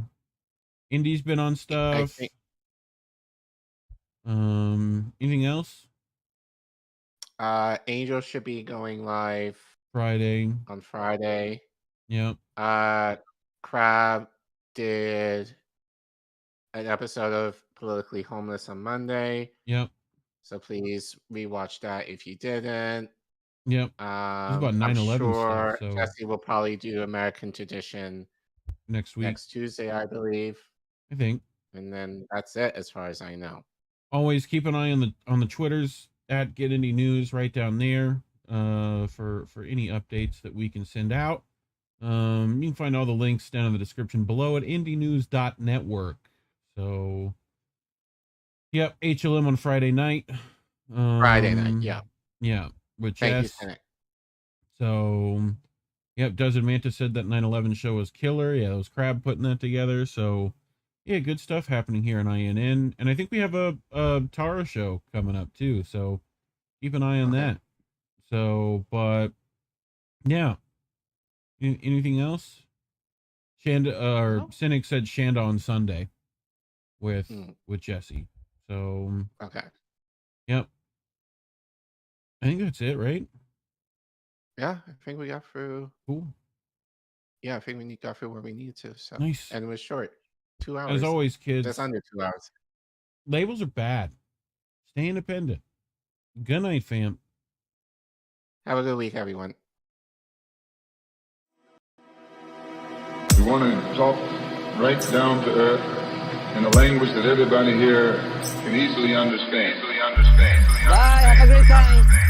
Indy's been on stuff. Anything else? Angel should be going live on Friday. Yep. Crab did an episode of Politically Homeless on Monday. Yep. So please rewatch that if you didn't. Yep. It was about 9/11 sure stuff. So Jesse will probably do American Tradition next week, next Tuesday, I believe. I think. And then that's it, as far as I know. Always keep an eye on the Twitters at Get Indie News right down there for any updates that we can send out. You can find all the links down in the description below at indienews.network. So, yep, HLM on Friday night. Friday night, yeah. Yeah, with Thank Jess. you, Senate. So, yep, Desert Manta said that 9/11 show was killer. Yeah, it was Crab putting that together. So, yeah, good stuff happening here on INN. And I think we have a Tara show coming up too. So, keep an eye on that. So, but, yeah. Anything else? Cynic said Shanda on Sunday with Jesse. So, okay. Yep. I think that's it, right? Yeah, I think we got through. Cool. Yeah, I think we got through where we needed to. So nice. And it was short. 2 hours. As always, kids. That's under 2 hours. Labels are bad. Stay independent. Good night, fam. Have a good week, everyone. We want to talk right down to earth in a language that everybody here can easily understand. Bye, have a great time.